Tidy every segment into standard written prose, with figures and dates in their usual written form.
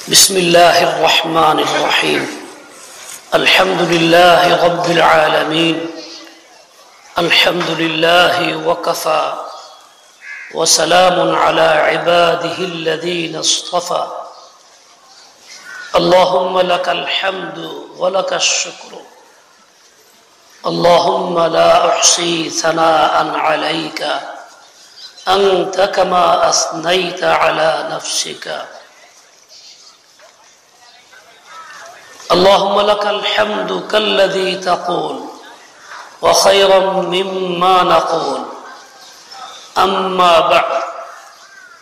بسم الله الرحمن الرحيم الحمد لله رب العالمين الحمد لله وكفى وسلام على عباده الذين اصطفى اللهم لك الحمد ولك الشكر اللهم لا أحصي ثناء عليك أنت كما أثنيت على نفسك اللهم لك الحمد كالذي تقول وخيرا مما نقول أما بعد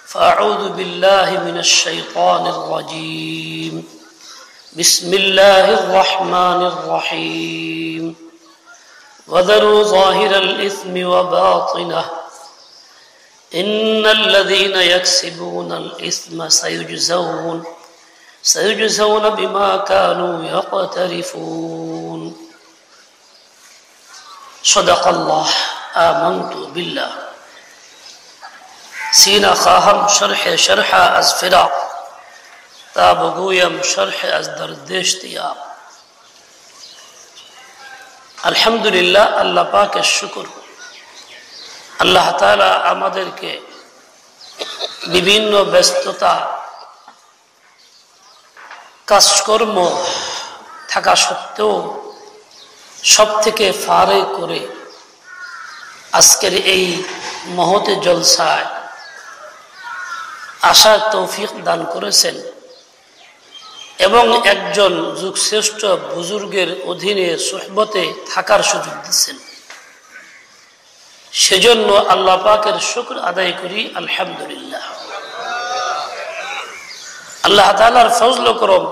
فأعوذ بالله من الشيطان الرجيم بسم الله الرحمن الرحيم وذروا ظاهر الإثم وباطنه إن الذين يكسبون الإثم سيجزون بما كانوا يقترفون صدق الله آمنت بالله سينا خاهم شرح أزفرا تابقويم شرح أزدردشتيا الحمد لله الله پاک الشكر আল্লাহ তাআলা আমাদেরকে বিভিন্ন ব্যস্ততা কাজকর্ম থাকা সত্ত্বেও সব থেকে ফারে করে আজকের এই মহতে জলসায় আসার তৌফিক দান করেছেন এবং একজন যুগশ্রেষ্ঠ বুজুর্গের অধীনে সুহবতে থাকার সুযোগ দিয়েছেন সেজন্য আল্লাহ পাকের শুকর আদায় করি আলহামদুলিল্লাহ আল্লাহ তাআলার ফজল করম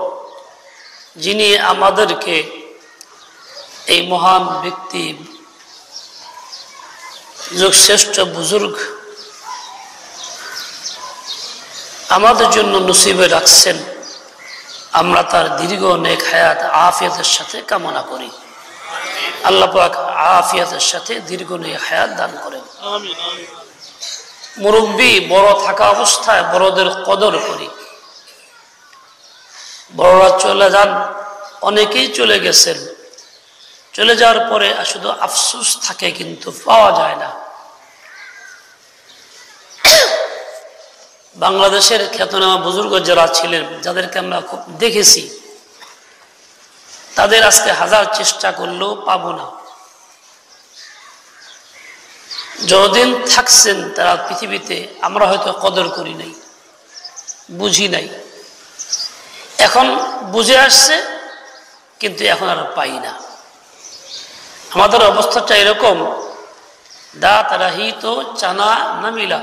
যিনি আমাদেরকে এই মহান ব্যক্তি যুগশ্রেষ্ঠ বুজুর্গ আমাদের জন্য নসিবে রাখছেন আমরা তার দীর্ঘ নেক হায়াত আফিয়াতের সাথে কামনা করি আল্লাহ পাক আফিয়াতের সাথে দীর্ঘ নেক হায়াত দান করেন আমিন আমিন মুরব্বি বড় থাকা অবস্থায় বড়দের কদর করি বড়রা চলে যান অনেকেই চলে গেছেন চলে যাওয়ার পরে শুধু আফসোস থাকে কিন্তু পাওয়া যায় না বাংলাদেশের খ্যাতনামা বুজুর্গ যারা ছিলেন যাদেরকে আমরা খুব দেখেছি তাদের আজকে হাজার চেষ্টা করলেও পাবো না যতদিন থাকছেন তারা পৃথিবীতে আমরা হয়তো কদর করি নাই বুঝি নাই এখন বুঝে আসছে কিন্তু এখন আর পাই না আমাদের অবস্থাটা এরকম দাঁত রাহিত চানা না মিলা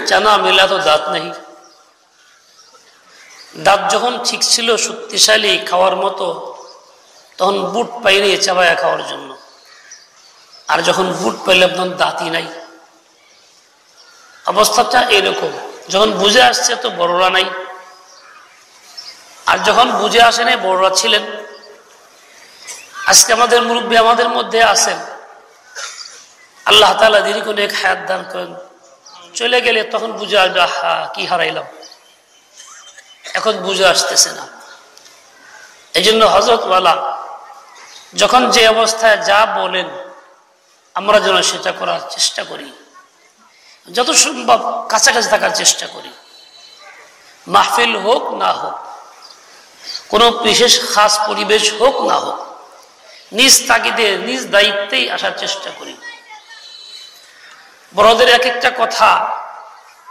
চানা মিলা তো দাঁত নেই দাঁত যখন ঠিক ছিল শক্তিশালী খাওয়ার মতো তখন বুট পাইনি চাবায়া খাওয়ার জন্য আর যখন বুট পাইলাম তখন দাঁতই নাই অবস্থাটা এরকম যখন বুঝে আসছে তো বড়রা নাই আর যখন বুঝে আসে নাই বড়রা ছিলেন আজকে আমাদের মুরব্বী আমাদের মধ্যে আছেন আল্লাহ তাআলা দীর্ঘ নেক হায়াত দান করেন চলে গেলে তখন বুঝে আসবে আহা কি হারাইলাম এখন বুঝে আসতেছে না এই জন্য হযরত ওয়ালা যখন যে অবস্থায় যা বলেন আমরা যেন সেটা করার চেষ্টা করি যত সম্ভব কাছাকাছি থাকার চেষ্টা করি মাহফিল হোক না হোক কোনো বিশেষ খাস পরিবেশ হোক না হোক নিজ তাগিদে নিজ দায়িত্বেই আসার চেষ্টা করি বড়দের এক একটা কথা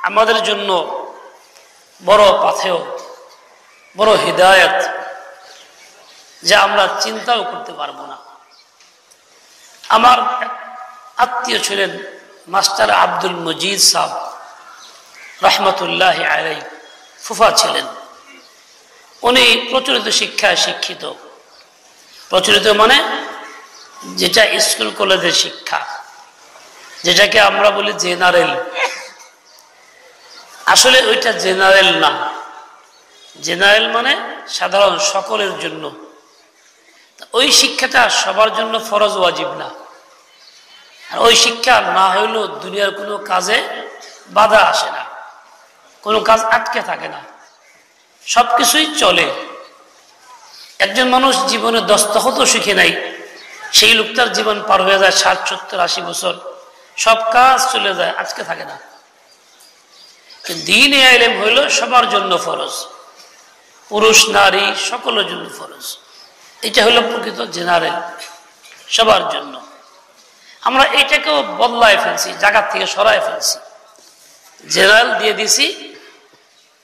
আমাদের জন্য বড় পাথেয় বড় হিদায়াত যা আমরা চিন্তাও করতে পারবো না আমার আত্মীয় ছিলেন মাস্টার আব্দুল মজিদ সাহেব রহমতুল্লাহ আলাইহি ফুফা ছিলেন উনি প্রচলিত শিক্ষায় শিক্ষিত প্রচলিত মানে যেটা স্কুল কলেজের শিক্ষা যেটাকে আমরা বলি জেনারেল আসলে ওইটা জেনারেল না জেনারেল মানে সাধারণ সকলের জন্য ওই শিক্ষাটা সবার জন্য ফরজ ওয়াজিব না আর ওই শিক্ষা না হইলেও দুনিয়ার কোনো কাজে বাধা আসে না কোনো কাজ আটকে থাকে না, সবকিছুই চলে। একজন মানুষ জীবনে দস্তখতও শিখে নাই, সেই লোকটার জীবন পার হয়ে যায় 60, 70, 80 বছর, সব কাজ চলে যায়, আজকে থাকে না। দ্বীনে ইলম হইল সবার জন্য ফরজ, পুরুষ নারী সকলের জন্য ফরজ। এটা হলো প্রকৃত জেনারেল, সবার জন্য। আমরা এটাকেও বদলায় ফেলছি, জায়গা থেকে সরায় ফেলছি, জেনারেল দিয়ে দিছি।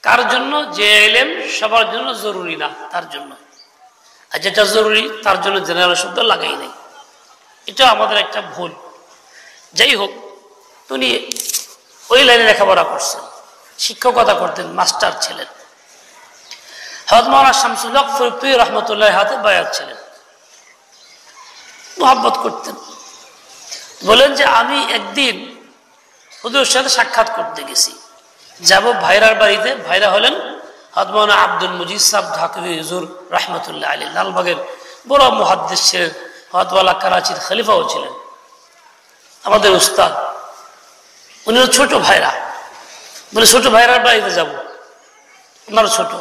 কার জন্য? যে ইলম সবার জন্য জরুরি না তার জন্য, আর যেটা জরুরি তার জন্য জেনারেল শব্দ লাগাই নাই। এটা আমাদের একটা ভুল। যাই হোক, উনি ওই লাইনে লেখাপড়া করছেন, শিক্ষকতা করতেন, মাস্টার ছিলেন। হযরত মাওলানা শামসুল হক ফরিদপুর রহমতুল্লাহ হাতে বায়াত ছিলেন, মুহাব্বত করতেন। বলেন যে আমি একদিন হুজুরের সাথে সাক্ষাৎ করতে গেছি, যাব ভাইরার বাড়িতে। ভাইরা হলেন হযরত মাওলানা আব্দুল মুজিদ সাহেব ঢাকাবী হুজুর রহমতুল্লাহ আলাইহি, লালবাগের বড় মুহাদ্দিস ছিলেন, হযরত ওয়ালা করাচির খলিফাও ছিলেন, আমাদের উস্তাদ। উনি ছোট ভাইরা, বলে ছোট ভাইরার বাড়িতে যাব, ওনার ছোট,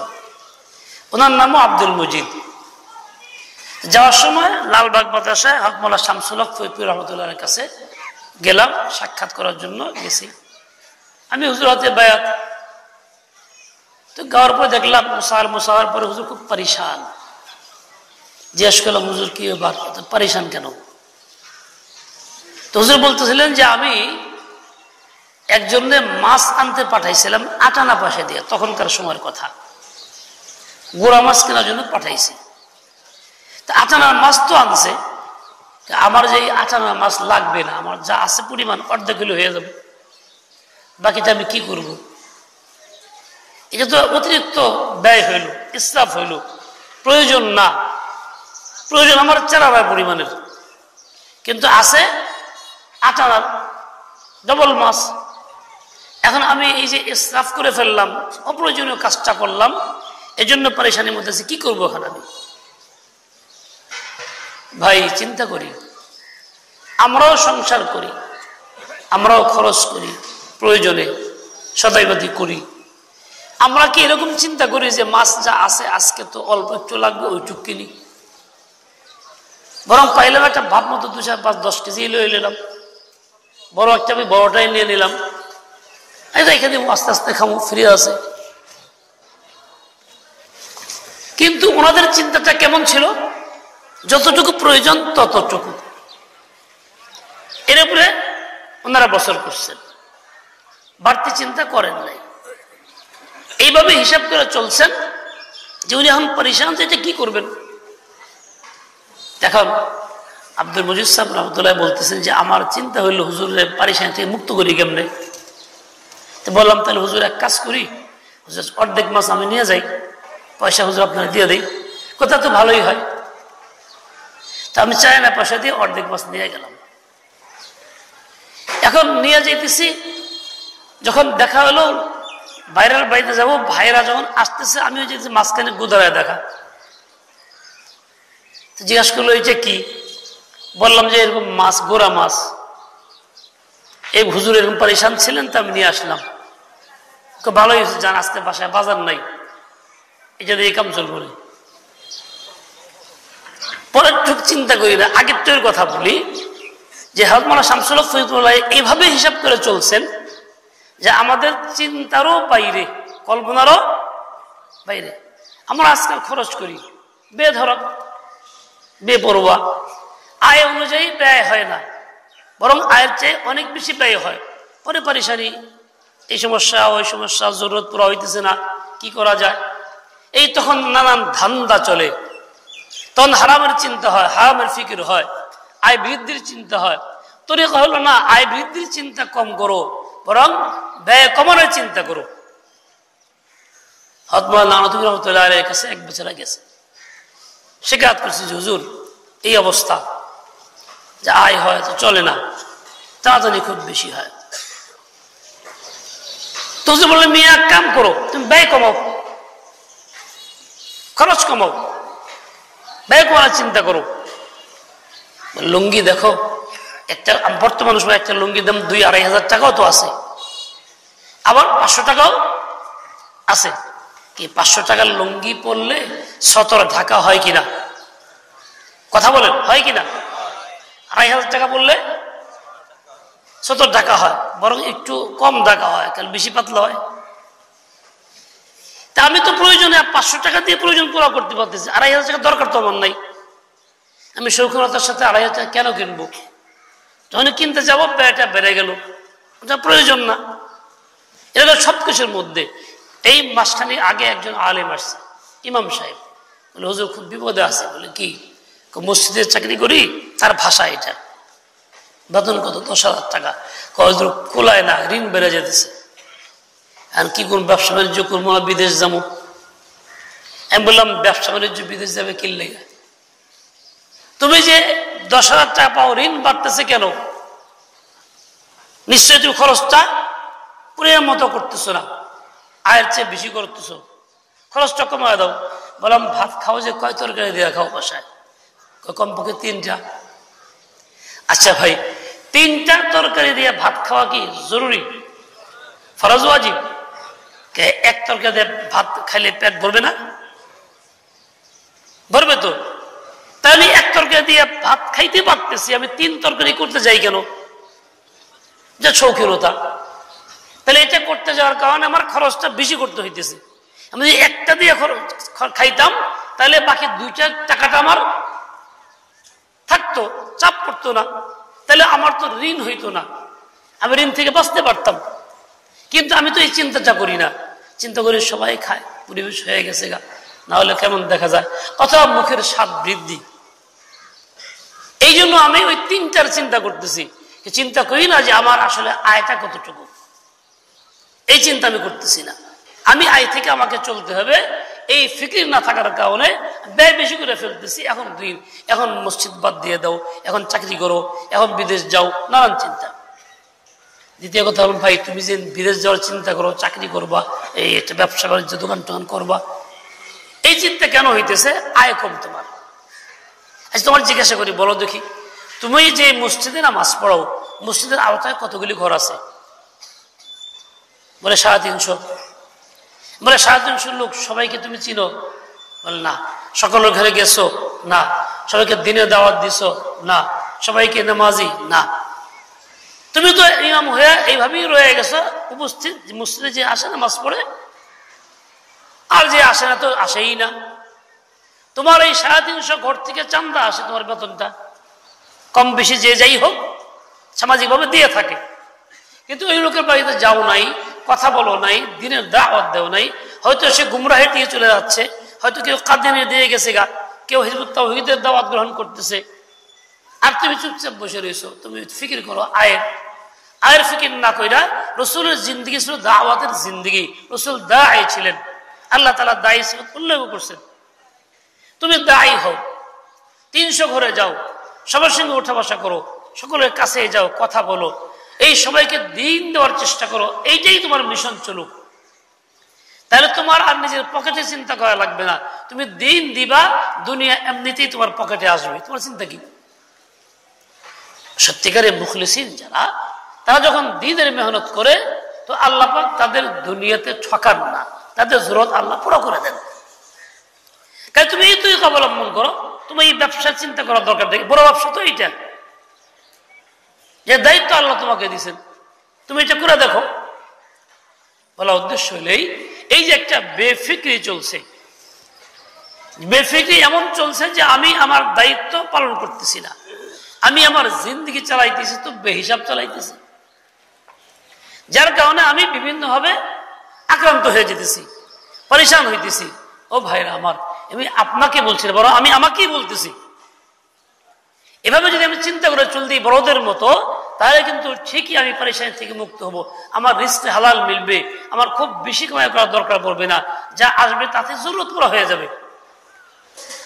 ওনার নামও আব্দুল মুজিদ। যাওয়ার সময় লালবাগ মাদ্রাসায় হযরত মাওলানা শামসুল হক ফরিদপুর রহমতুল্লাহর কাছে গেলাম, সাক্ষাৎ করার জন্য গেছি। আমি হুজুর হাতে বায়াত তো গাওয়ার পরে দেখলাম মুসাহার পরে হুজুর খুব পরেশান। জিজ্ঞেস করলাম, হুজুর কি ব্যাপার, পরেশান কেন? তো হুজুর বলতেছিলেন যে আমি একজনে মাছ আনতে পাঠাইছিলাম 8 আনা পয়সা দিয়ে, তখনকার সময়ের কথা, গোড়া মাছ কেনার জন্য পাঠাইছি। 8 আনার মাছ তো আনছে, আমার যে 8 আনার মাছ লাগবে না, আমার যা আছে পরিমাণ অর্ধেক কিলো হয়ে যাবে, বাকিটা আমি কি করব? এটা তো অতিরিক্ত ব্যয় হইল, ইসরাফ হইল, প্রয়োজন না। প্রয়োজন আমার 4 আনার পরিমাণের, কিন্তু আছে 8 আনার ডবল মাছ। এখন আমি এই যে ইসরাফ করে ফেললাম, অপ্রয়োজনীয় কাজটা করলাম, এজন্য পরেশানির মধ্যে আছে, কি করবো এখন আমি? ভাই চিন্তা করি, আমরাও সংসার করি, আমরাও খরচ করি, প্রয়োজনে সদাইবাদি করি। আমরা কি এরকম চিন্তা করি যে মাছ যা আছে আজকে তো অল্প একটু লাগবে, ওইটুক কিনি? বরং পাইলাম একটা ভাব মতো 2, 4, 5, 10 কেজি লয়ে নিলাম, বড় একটা আমি বড়টাই নিয়ে নিলাম, এখানে আস্তে আস্তে খামো, ফ্রি আছে। কিন্তু ওনাদের চিন্তাটা কেমন ছিল? যতটুকু প্রয়োজন ততটুকু, এর উপরে ওনারা বছর করছেন, বাড়তি চিন্তা করেন নাই। এইভাবে হিসাব করে চলছেন যে উনি এখন পরেশান, এটা কি করবেন? এখন আব্দুল মুজিদ সাহেব রহমতুল্লাহ বলতেছেন যে আমার চিন্তা হইলো হুজুরের পরেশানি থেকে মুক্ত করি কেমনে। তো বললাম, তাহলে হুজুর এক কাজ করি, হুজুর অর্ধেক মাছ আমি নিয়ে যাই, পয়সা হুজুর আপনারা দিয়ে দেই। কথা তো ভালোই হয়। তা আমি 4 আনা পয়সা দিয়ে অর্ধেক মাছ নিয়ে গেলাম। এখন নিয়ে যাইতেছি, যখন দেখা হলো বাইরের বাড়িতে যাব, ভাইরা যখন আসতেছে, আমিও যেতে মাঝখানে গুদারায় দেখা। জিজ্ঞাসা করলো, এইটা কি? বললাম যে এরকম মাছ, গোড়া মাছ, এই হুজুর এরকম পরেশান ছিলেন, তা আমি নিয়ে আসলাম। ভালোই হয়েছে, জান আসতে বাসায় বাজার নাই, এটা দিয়ে কাম চলবো না। পরের টুক চিন্তা করি না, আগের টুকের কথা বলি যে হযরত মাওলানা শামসুল হক ফরিদপুর এইভাবে হিসাব করে চলছেন যে আমাদের চিন্তারও বাইরে, কল্পনারও বাইরে। আমরা আজকাল খরচ করি বেধড়ক, বেপরোয়া, আয় অনুযায়ী ব্যয় হয় না, বরং আয়ের চেয়ে অনেক বেশি ব্যয় হয়। পরে পরেশানি, এই সমস্যা ওই সমস্যা, জরুরত পুরা হইতেছে না, কি করা যায়? এই তখন নানান ধান্দা চলে, তখন হারামের চিন্তা হয়, হারামের ফিকির হয়, আয় বৃদ্ধির চিন্তা হয়। তরিকা হলো না আয় বৃদ্ধির চিন্তা কম করো, বরং ব্যয় কমানোর চিন্তা করো। হযরত মাওলানা নানতুবি রহমাতুল্লাহ আলাইহির কাছে এক বেচারা গেছে, শিকায়ত করছে যে হুজুর এই অবস্থা, যে আয় হয় তো চলে না, তাড়াতাড়ি খুব বেশি হয়। তো হুজুর বললেন, মিয়া এক কাম করো, তুমি ব্যয় কমাও, খরচ কমাও, ব্যয় করার চিন্তা করো। লুঙ্গি দেখো, একটা বর্তমান সময় একটা লুঙ্গির দাম 2-2.5 হাজার টাকাও তো আছে, আবার 500 টাকাও আছে কি 500 টাকার লুঙ্গি পরলে সতর ঢাকা হয় কিনা? কথা বলেন, হয় কিনা? 2500 টাকা পরলে সতর ঢাকা হয়, বরং একটু কম ঢাকা হয়, কারণ বেশি পাতলা হয়। তা আমি তো প্রয়োজনে 500 টাকা দিয়ে প্রয়োজন পুরো করতে পারতেছি, 2500 টাকা দরকার তো আমার নাই। আমি শৌখিনতার সাথে 2500 টাকা কেন কিনবো? যখন কিনতে যাবো ব্যয়টা বেড়ে গেল, ওটা প্রয়োজন না। এটা সবকিছুর মধ্যে। এই মাসখানি আগে একজন আলেম আসছে, ইমাম সাহেব, বলে হুজুর খুব বিপদে আছে। বলে কি? মসজিদের চাকরি করি, তার ভাষা এটা, বেতন কত? 10,000 টাকা। হুজুর কোলায় না, ঋণ বেড়ে যেতেছে, আর কি কোন ব্যবসা বাণিজ্য করবো না, বিদেশ যাবো। আমি বললাম ব্যবসা বাণিজ্য বিদেশ যাবে কি লেগে? তুমি যে 10,000 টাকা পাও, ঋণ বাড়তেছে কেন? নিশ্চয়ই তুমি খরচটা পুরের মতো করতেছো না, আয়ের চেয়ে বেশি করতেছো, খরচটা কমায় দাও। বললাম ভাত খাও যে কয় তরকারি দিয়ে খাও বাসায়? কমপক্ষে 3টা। আচ্ছা ভাই, 3টা তরকারি দিয়ে ভাত খাওয়া কি জরুরি, ফরজ, ওয়াজিব? এক তরকারি দিয়ে ভাত খাইলে পেট ভরবে না? ভরবে তো। তাই আমি এক তরকারি দিয়ে ভাত খাইতে পারতেছি, আমি 3 তরকারি করতে যাই কেন? যে শৌখিনতা। তাহলে এটা করতে যাওয়ার কারণে আমার খরচটা বেশি করতে হইতেছে। আমি যদি একটা দিয়ে খাইতাম, তাহলে বাকি 2টা টাকাটা আমার থাকতো, চাপ পড়তো না, তাহলে আমার তো ঋণ হইতো না, আমি ঋণ থেকে বাঁচতে পারতাম। কিন্তু আমি তো এই চিন্তাটা করি না, চিন্তা করি সবাই খায়, পরিবেশ হয়ে গেছে গা, না হলে কেমন দেখা যায়, অথবা মুখের স্বাদ বৃদ্ধি। এই জন্য আমি ওই 3টার চিন্তা করতেছি, চিন্তা করি না যে আমার আসলে আয়টা কতটুকু, এই চিন্তা আমি করতেছি না। আমি আয় থেকে আমাকে চলতে হবে, এই ফিকির না থাকার কারণে ব্যয় বেশি করে ফেলতেছি। এখন ঋণ, এখন মসজিদ বাদ দিয়ে দাও, এখন চাকরি করো, এখন বিদেশ যাও, নানান চিন্তা। দ্বিতীয় কথা হল ভাই, তুমি যে বিদেশ যাওয়ার চিন্তা করো, চাকরি করবা, এই একটা ব্যবসা বাণিজ্য দোকান টোকান করবা, এই চিন্তা কেন হইতেছে? আয় কম তোমার। আচ্ছা তোমার জিজ্ঞাসা করি, বলো দেখি, তুমি যে মসজিদে নামাজ পড়ো, মসজিদের আওতায় কতগুলি ঘর আছে? বলে 350। বলে 350 লোক, সবাইকে তুমি চিনো? বলে না। সকলের ঘরে গেছো? না। সবাইকে দিনে দাওয়াত দিছো? না। সবাইকে নামাজি? না। তুমি তো ইমাম হয়ে এইভাবেই রয়ে গেছো উপস্থিত, মসজিদে যে আসে নামাজ পড়ে, আর যে আসে না তো আসেই না। তোমার এই 350 ঘর থেকে চান্দা আসে, তোমার বেতনটা কম বেশি যে যাই হোক সামাজিকভাবে দিয়ে থাকে, কিন্তু ওই লোকের বাড়িতে যাও নাই, কথা বলো নাই, দিনের দাওয়াত দেও নাই, হয়তো সে গুমরাহে দিয়ে চলে যাচ্ছে, হয়তো কেউ কাদিয়ানি দিয়ে গেছে গা, কেউ হিজবুত তাওহীদের দাওয়াত গ্রহণ করতেছে, আর তুমি চুপচাপ বসে রয়েছো। তুমি ফিকির করো আয়ের ফিকির না কইরা। রসুলের জিন্দগি ছিল দাওয়াতের জিন্দগি, রসুল দাঈ ছিলেন, আল্লাহ তাআলা দাঈ সিফাত উল্লেখ করছেন। তুমি দাঈ হও, 300 ঘরে যাও, সবার সঙ্গে ওঠা বসা করো, সকলের কাছে যাও, কথা বলো, এই সবাইকে দিন দেওয়ার চেষ্টা করো, এইটাই তোমার মিশন চলুক। তাহলে তোমার আর নিজের পকেটে চিন্তা করা লাগবে না, তুমি দিন দিবা, দুনিয়া এমনিতেই তোমার পকেটে আসবে। তোমার চিন্তা কি? সত্যিকারের মুখলিসিন যারা, তারা যখন দিনের মেহনত করে, তো আল্লাহ পাক তাদের দুনিয়াতে ঠকান না, তাদের জরুরত আল্লাহ পুরো করে দেন। কারণ তুমি এই তরিকা অবলম্বন করো, তুমি এই ব্যবসার চিন্তা করার দরকার নেই। বড় ব্যবসা তো এইটা, যে দায়িত্ব আল্লাহ তোমাকে দিয়েছেন, তুমি এটা করে দেখো। বলা উদ্দেশ্য হলেই এই যে একটা বেফিক্রি চলছে, বেফিক্রি এমন চলছে যে আমি আমার দায়িত্ব পালন করতেছি না, আমি আমার জিন্দগি চালাইতেছি তো বেহিসাব চালাইতেছি, যার কারণে আমি বিভিন্নভাবে আক্রান্ত হয়ে যেতেছি, পরেশান হইতেছি। ও ভাইরা আমার, আমি আপনাকে বলছি না, বরং আমি আমাকেই বলতেছি। এভাবে যদি আমি চিন্তা করে চলতে বড়দের মতো, তাহলে কিন্তু ঠিকই আমি পরেশানি থেকে মুক্ত হব, আমার রিস্কে হালাল মিলবে, আমার খুব বেশি কামাই করার দরকার পড়বে না, যা আসবে তাতে জরুরত পুরো হয়ে যাবে।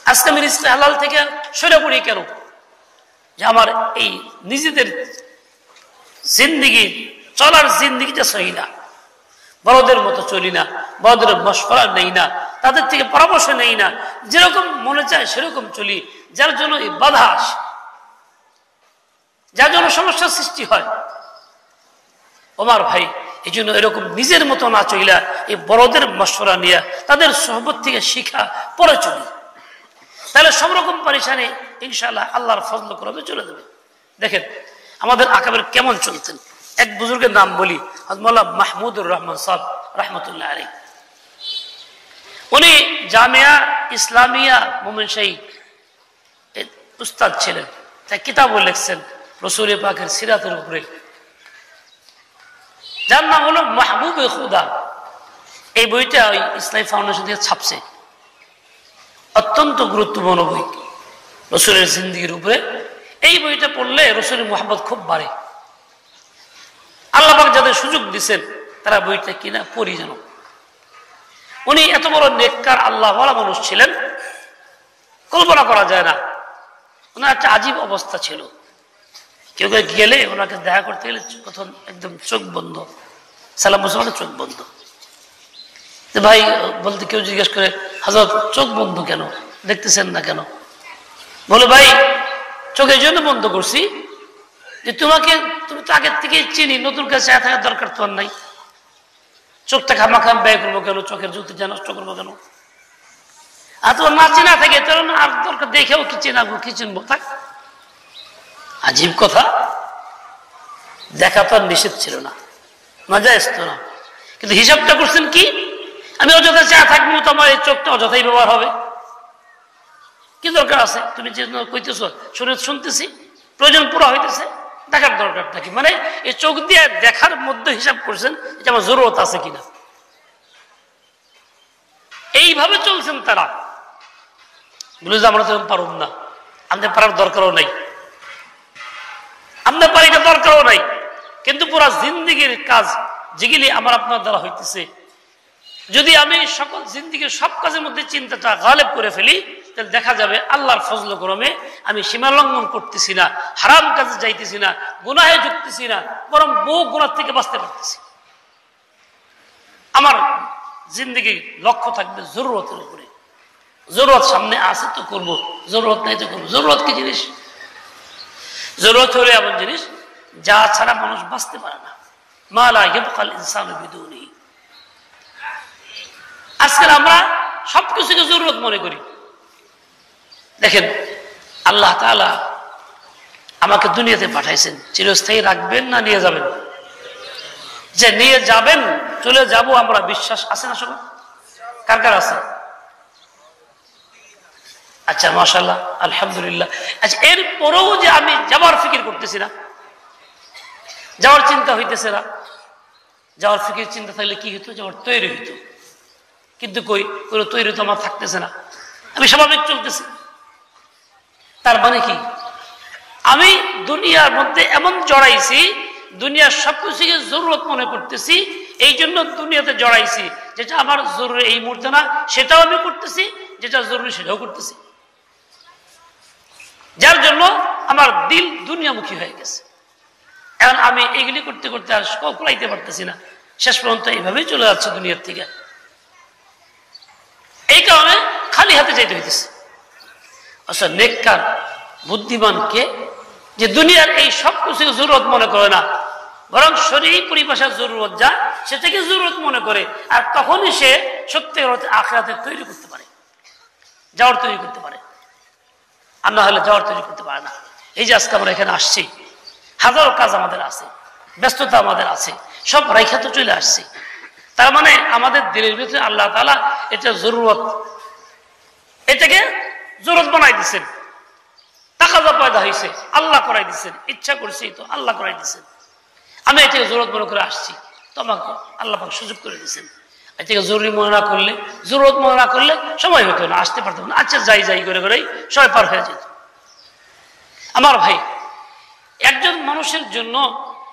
আজকে আমি রিস্কে হালাল থেকে সরে পড়ি কেন? যে আমার এই নিজেদের জিন্দিগি, চলার জিন্দিগিটা সহি না, বড়দের মতো চলি না, বড়দের মশওয়ারা নেই না, তাদের থেকে পরামর্শ নেই না, যেরকম মনে চায় সেরকম চলি, যার জন্য এই বাধা আসে, যার জন্য সমস্যার সৃষ্টি হয়। ওমর ভাই, এই জন্য এরকম নিজের মতো না চইলা এই বড়দের মশওরা নিয়ে তাদের সোহবত থেকে শিখা পরে চলি, তাহলে সব রকম পরেশানি ইনশাআল্লাহ আল্লাহর ফজল করবে চলে যাবে। দেখেন আমাদের আকাবের কেমন চলতেন। এক বুজুর্গের নাম বলি, হযরত মাহমুদুর রহমান সাহেব রাহমাতুল্লাহ আলাইহি। উনি জামিয়া ইসলামিয়া মোমেনশাহী উস্তাদ ছিলেন, তাই কিতাবও লিখছেন রাসূল পাকের সিরাতের উপরে, যার নাম হলো মাহবুবে খুদা। এই বইটা ওই ইসলামী ফাউন্ডেশন থেকে ছাপছে, অত্যন্ত গুরুত্বপূর্ণ বই রাসূলের জিন্দেগির উপরে। এই বইটা পড়লে রাসূলের মুহাব্বত খুব বাড়ে। আল্লাহ পাক যাদের সুযোগ দিচ্ছেন তারা বইটা কিনা পড়ি যেন। উনি এত বড় নেককার আল্লাহওয়ালা মানুষ ছিলেন, কল্পনা করা যায় না। ওনার একটা আজীব অবস্থা ছিল, কেউ গেলে ওনাকে দেখা করতে গেলে প্রথম একদম চোখ বন্ধ, সালাম মুসলমানের চোখ বন্ধ। ভাই বলতে কেউ জিজ্ঞেস করে, হযরত চোখ বন্ধ কেন, দেখতেছেন না কেন? বলে ভাই চোখ এই জন্য বন্ধ করছি যে তুমি তো আগের থেকে চিনি, নতুন কাছে থাকার দরকার তো আর নাই। চোখটা খামাখাম ব্যয় করবো কেন, চোখের জ্যোতি নষ্ট করবো কেন? আর তোমার না চেনা থাকে আর দরকার দেখেও কি চেনাবো, কি চিনবো, থাক। আজীব কথা, দেখা তো আর নিষেধ ছিল না, মজা আসতো না, কিন্তু হিসাবটা করছেন কি, আমি অযথা চা থাকবো তো আমার এই চোখটা অযথাই ব্যবহার হবে, কি দরকার আছে? তুমি যে কইতেছ শুনতেছি, প্রয়োজন পুরো হইতেছে, দেখার দরকার নাকি? মানে এই চোখ দিয়ে দেখার মধ্যে হিসাব করছেন যে আমার জরুরত আছে কিনা। এইভাবে চলছেন তারা। বলে যে আমরা তো পারব না, আমাদের পারার দরকারও নাই, আমাদের পারিটা দরকারও নাই, কিন্তু পুরা জিন্দিগির কাজ যেগুলি আমার আপনার দ্বারা হইতেছে, যদি আমি সকল জিন্দিগির সব কাজের মধ্যে চিন্তাটা গালেব করে ফেলি, তাহলে দেখা যাবে আল্লাহর ফজল করমে আমি সীমা লঙ্ঘন করতেছি না, হারাম কাজে যাইতেছি না, গুনাহে ঢুকতেছি না, বরং বহু গুনাহ থেকে বাঁচতে পারতেছি। আমার জিন্দিগির লক্ষ্য থাকবে জরুরতের উপরে। জরুরত সামনে আছে তো করব, জরুরত নাই তো করবো। জরুরত কি জিনিস? জরুরত হলে এমন জিনিস যা ছাড়া মানুষ বাঁচতে পারে না। মা লা ইয়াবকাল ইনসানু বিদুনিহি। আজকাল আমরা সবকিছুকে জরুরত মনে করি। দেখেন আল্লাহ তাআলা আমাকে দুনিয়াতে পাঠাইছেন, চিরস্থায়ী রাখবেন না নিয়ে যাবেন? যে নিয়ে যাবেন, চলে যাব আমরা, বিশ্বাস আছে না সবার? কার কার আছে? আচ্ছা মাশাআল্লাহ, আলহামদুলিল্লাহ। আচ্ছা এরপরেও যে আমি যাওয়ার ফিকির করতেছি না, যাওয়ার চিন্তা হইতেছে না, যাওয়ার ফিকির চিন্তা থাকলে কি হইতো? যাওয়ার তৈরি হইতো। কিন্তু কোনো তৈরি তো আমার থাকতেছে না, আমি স্বাভাবিক চলতেছি। তার মানে কি? আমি দুনিয়ার মধ্যে এমন জড়াইছি, দুনিয়ার সবকিছুকে জরুরত মনে করতেছি, এই জন্য দুনিয়াতে জড়াইছি। যেটা আমার জরুরি এই মুহূর্তে না সেটাও আমি করতেছি, যেটা জরুরি সেটাও করতেছি, যার জন্য আমার দিল দুনিয়ামুখী হয়ে গেছে। এখন আমি এগুলি করতে করতে আর কুলাইতে পারতেছি না, শেষ পর্যন্ত এইভাবেই চলে যাচ্ছে দুনিয়ার থেকে। এই কারণে খালি হাতে যাইতে হইতেছে। আচ্ছা নেককার বুদ্ধিমান কে? যে দুনিয়ার এই সব কিছু জরুরত মনে করে না, বরং শরীর পরিভাষার জরুরত যা সেটাকে জরুরত মনে করে, আর তখনই সে সত্যের অর্থে আখিরাতের তৈরি করতে পারে, যাওয়ার তৈরি করতে পারে। আর না হলে যাওয়ার তৈরি করতে পারে না। এই যে আজকে আমরা এখানে আসছি, হাজারো কাজ আমাদের আছে, ব্যস্ততা আমাদের আছে, সব রাইখা তো চলে আসছি। তার মানে আমাদের দিনের ভিতরে আল্লাহ তাআলা এটা জরুরত, এটাকে জরুরত বানাই দিচ্ছেন। তাকাজা পয়দা হয়েছে, আল্লাহ করাই দিচ্ছেন, ইচ্ছা করছি তো আল্লাহ করাই দিচ্ছেন। আমি এটাকে জরুরত মনে করে আসছি, তো আমাকে আল্লাহ পাক সুযোগ করে দিচ্ছেন। এটাকে জরুরি মনে না করলে, জরুরত মনে না করলে সময় হতো না, আসতে পারতাম না। আচ্ছা যাই যাই করে করেই সময় পার হয়ে যেত। আমার ভাই, একজন মানুষের জন্য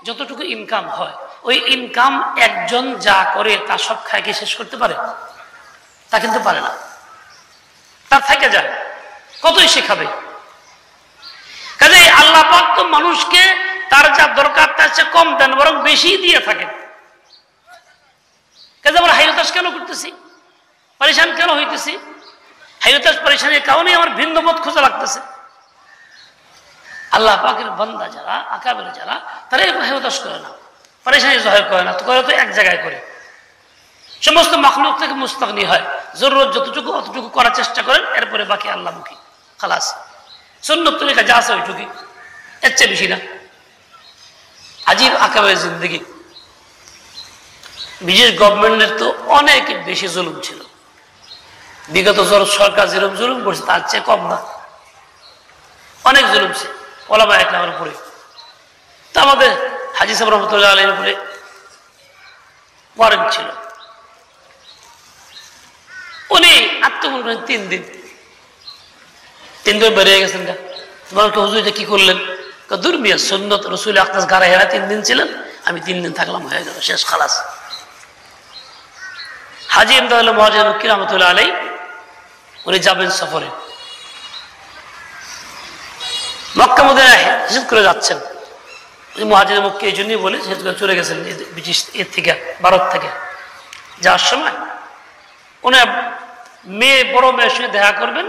যতটুকু ইনকাম হয়, ওই ইনকাম একজন যা করে তা সব খায় কি শেষ করতে পারে? তা কিন্তু পারে না, তার থেকে যায়, কতই শেখাবে। কাজে আল্লাহ পাক তো মানুষকে তার যা দরকার তার চেয়ে কম দেন, বরং বেশি দিয়ে থাকেন। কাজে আমরা হাইরতাস কেন করতেছি, পরেশান কেন হইতেছি? হাইরতাস পরেশানির কারণে আমার ভিন্ন মত খোঁজা লাগতেছে। আল্লাহ পাকের বান্দা যারা, আকাবের যারা, তারা হাইরতাস করে না, পরেশানি জহির করে না, তো করে তো এক জায়গায় করে। সমস্ত মাখলুক থেকে মুস্তাগনি হয়, জরুরত যতটুকু অতটুকু করার চেষ্টা করেন, এরপরে বাকি আল্লাহমুখী, খালাস। সুন্নত তরিকা যা আছে ওইটুকুই, এর চেয়ে বেশি না। আজীব আকাবের জিন্দগি। বিশেষ গভর্নমেন্টের তো অনেক বেশি জুলুম ছিল, বিগত সরকার যেরকম জুলুম করছে তার চেয়ে কম না, অনেক জুলুম ছিল ওলামা একরামের উপরে। তা আমাদের হাজী সাহেব রহমতুল্লাহ আলাইহির উপরে ওয়ারেন্ট ছিল, উনি আত্মগোপন করেন 3 দিন। 3 দিন বেরিয়ে গেছেন গা। তোমার হুজুর কি করলেন? দূর মিয়া, সুন্নত রসুল আকদাস গাড়া হেরা 3 দিন ছিলেন, আমি 3 দিন থাকলাম, হয়ে গেল, শেষ, খালাস। হাজী ইমদাদুল মুহাজির মক্কি রহমতুল্লাহ আলাইহি উনি যাবেন সফরে, মক্কা মদিনায় হিজরত করে যাচ্ছেন। মুহাজির মক্কি এই জন্যই বলে হিজরত করে চলে গেছেন ব্রিটিশ এর থেকে, ভারত থেকে যাওয়ার সময়। উনি বড় মেয়ের সঙ্গে দেখা করবেন,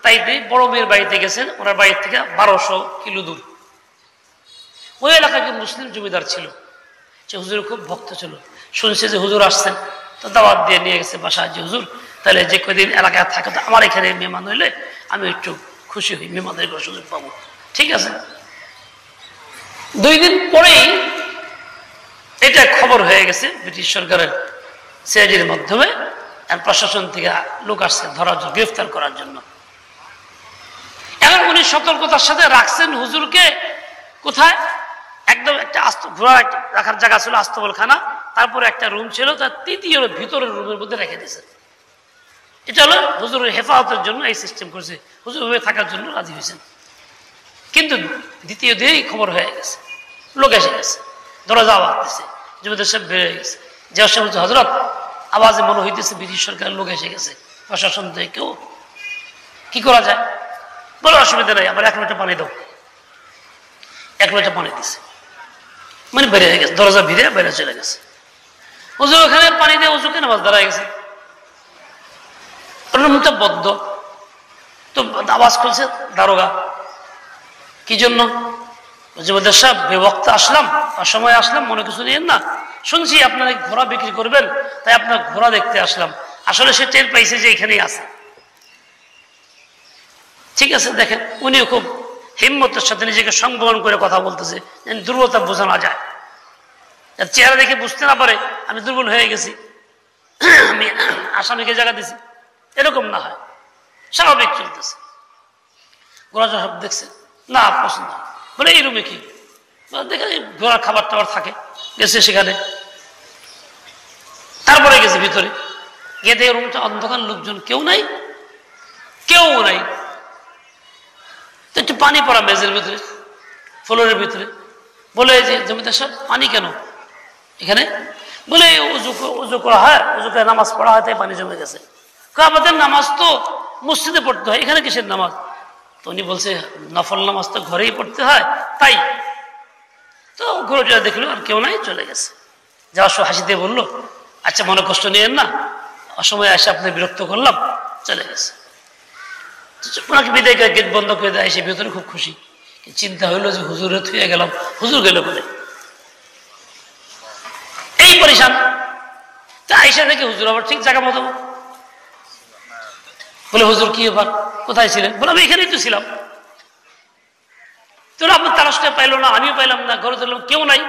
তাই বড় মেয়ের বাড়িতে গেছেন। ওনার বাড়ির থেকে 1200 কিলো দূর। ওই এলাকায় মুসলিম জমিদার ছিল, সে হুজুর খুব ভক্ত ছিল। শুনছে যে হুজুর আসছেন, তো দাওয়াত দিয়ে নিয়ে গেছে বাসায়, যে হুজুর তাহলে যে কদিন এলাকায় থাকে তো আমার এখানে মেহমান হইলে আমি একটু খুশি হই, মেহমানদের সুযোগ পাবো। ঠিক আছে। 2 দিন পরেই এটা খবর হয়ে গেছে ব্রিটিশ সরকারের সিআইডির মাধ্যমে, প্রশাসন থেকে লোক আসছে ধরার জন্য, গ্রেফতার করার জন্য। এখন উনি সতর্কতার সাথে রাখছেন হুজুরকে কোথায়, একদম একটা ঘোড়া রাখার জায়গা ছিল, আস্তবলখানা, তারপরে একটা রুম ছিল, তার 3য় ভিতরের রুমের মধ্যে রেখে দিয়েছেন। এটা হলো হুজুরের হেফাজতের জন্য এই সিস্টেম করছে, হুজুর হয়ে থাকার জন্য রাজি হয়েছেন। কিন্তু 2য় দিনেই খবর হয়ে গেছে, লোক এসে গেছে, দরজা আওয়াজ দিচ্ছে, জমিদার সাহেব বেড়ে গেছে। যে বলছে, হজরত আওয়াজে মনে হইতেছে ব্রিটিশ সরকারের লোক এসে গেছে, প্রশাসন থেকে কেউ, কি করা যায়? বলো অসুবিধা নাই, আমার 1 লিটার পানি দাও। 1 লিটার পানি দিছে, মানে বেড়ে গেছে, দরজা ভিড়ে বেড়ে চলে গেছে। হুজুর ওখানে পানি দিয়ে উজুকে নামাজ দাঁড়ায় গেছে, রুমটা বদ্ধ। তো আওয়াজ করছে দারোগা, কি জন্য? জমিদার সাহেব, বেওয়াক্তে আসলাম, অসময়ে আসলাম, মনে কিছু নিয়েন না, শুনছি আপনারা ঘোড়া বিক্রি করবেন, তাই আপনার ঘোড়া দেখতে আসলাম। আসলে সে টের পাইছে যে এখানেই আছে। ঠিক আছে, দেখেন উনিও খুব হিম্মতের সাথে নিজেকে সংবরণ করে কথা বলতেছে, দুর্বলতা বোঝা না যায়, চেহারা দেখে বুঝতে না পারে আমি দুর্বল হয়ে গেছি, আমি আসামিকে জায়গা দিছি, এরকম না হয়, স্বাভাবিক চলতেছে। ঘোড়া সাহেব দেখছে না পছন্দ, বলে এই রুমে কি? দেখে ঘোড়ার খাবার টাবার থাকে, গেছে সেখানে। তারপরে গেছে ভিতরে, গিয়ে দেখে রুমটা অন্ধকার, লোকজন কেউ নাই, কেউ নাই। তো একটু পানি পড়া মেজের ভিতরে, ফ্লোরের ভিতরে। বলে যে জমিদার সাহেব, পানি কেন এখানে? বলে উজু করা হয়, উজু করে নামাজ পড়া হয়, তাই পানি জমে গেছে। আমাদের নামাজ তো মসজিদে পড়তে হয়, এখানে কিসের নামাজ? তো উনি বলছে, নফল নামাজ তো ঘরেই পড়তে হয়, তাই। তো ঘুরে দেখলো আর কেউ নাই, চলে গেছে। যাওয়ার সময় হাসি দিয়ে বললো, আচ্ছা মনে কষ্ট নিয়েন না, অসময়ে এসে আপনি বিরক্ত করলাম, চলে গেছে। ওনাকে বিদায় করে গেট বন্ধ করে দেয়, এসে ভেতরে খুব খুশি। চিন্তা হইলো যে হুজুরে থুয়ে গেলাম, হুজুর গেল বলে এই পরিশান। তা আইসা দেখে হুজুর আবার ঠিক জায়গা মতো। বলে হুজুর কি এবার কোথায় ছিলেন? বলে আমি এখানেই তো ছিলাম। তো আপনার তালাশটা পাইলো না, আমিও পাইলাম না, ঘরে ধরলাম, কেউ নাই।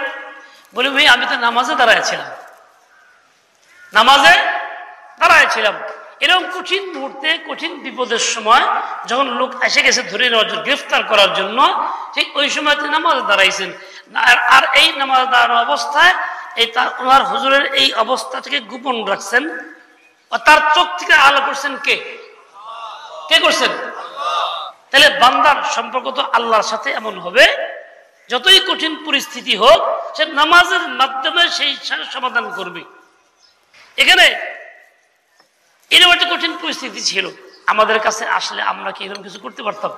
বলে ভাই আমি তো নামাজে দাঁড়াইছিলাম, নামাজে দাঁড়াইছিলাম। এরকম কঠিন মুহূর্তে, কঠিন বিপদের সময় যখন লোক এসে গেছে ধরে নেওয়ার জন্য, গ্রেফতার করার জন্য, ঠিক ওই সময় তিনি নামাজ দাঁড়াইছেন। আর এই নামাজ দাঁড়ানো অবস্থায় এই ওনার হুজুরের এই অবস্থাটাকে গোপন রাখছেন, তার চোখ থেকে আলো করছেন কে? কে করছেন? তাহলে বান্দার সম্পর্ক তো আল্লাহর সাথে এমন হবে, যতই কঠিন পরিস্থিতি হোক সে নামাজের মাধ্যমে সেই সমাধান করবে। এখানে এরকম একটা কঠিন পরিস্থিতি ছিল, আমাদের কাছে আসলে আমরা কি এরকম কিছু করতে পারতাম?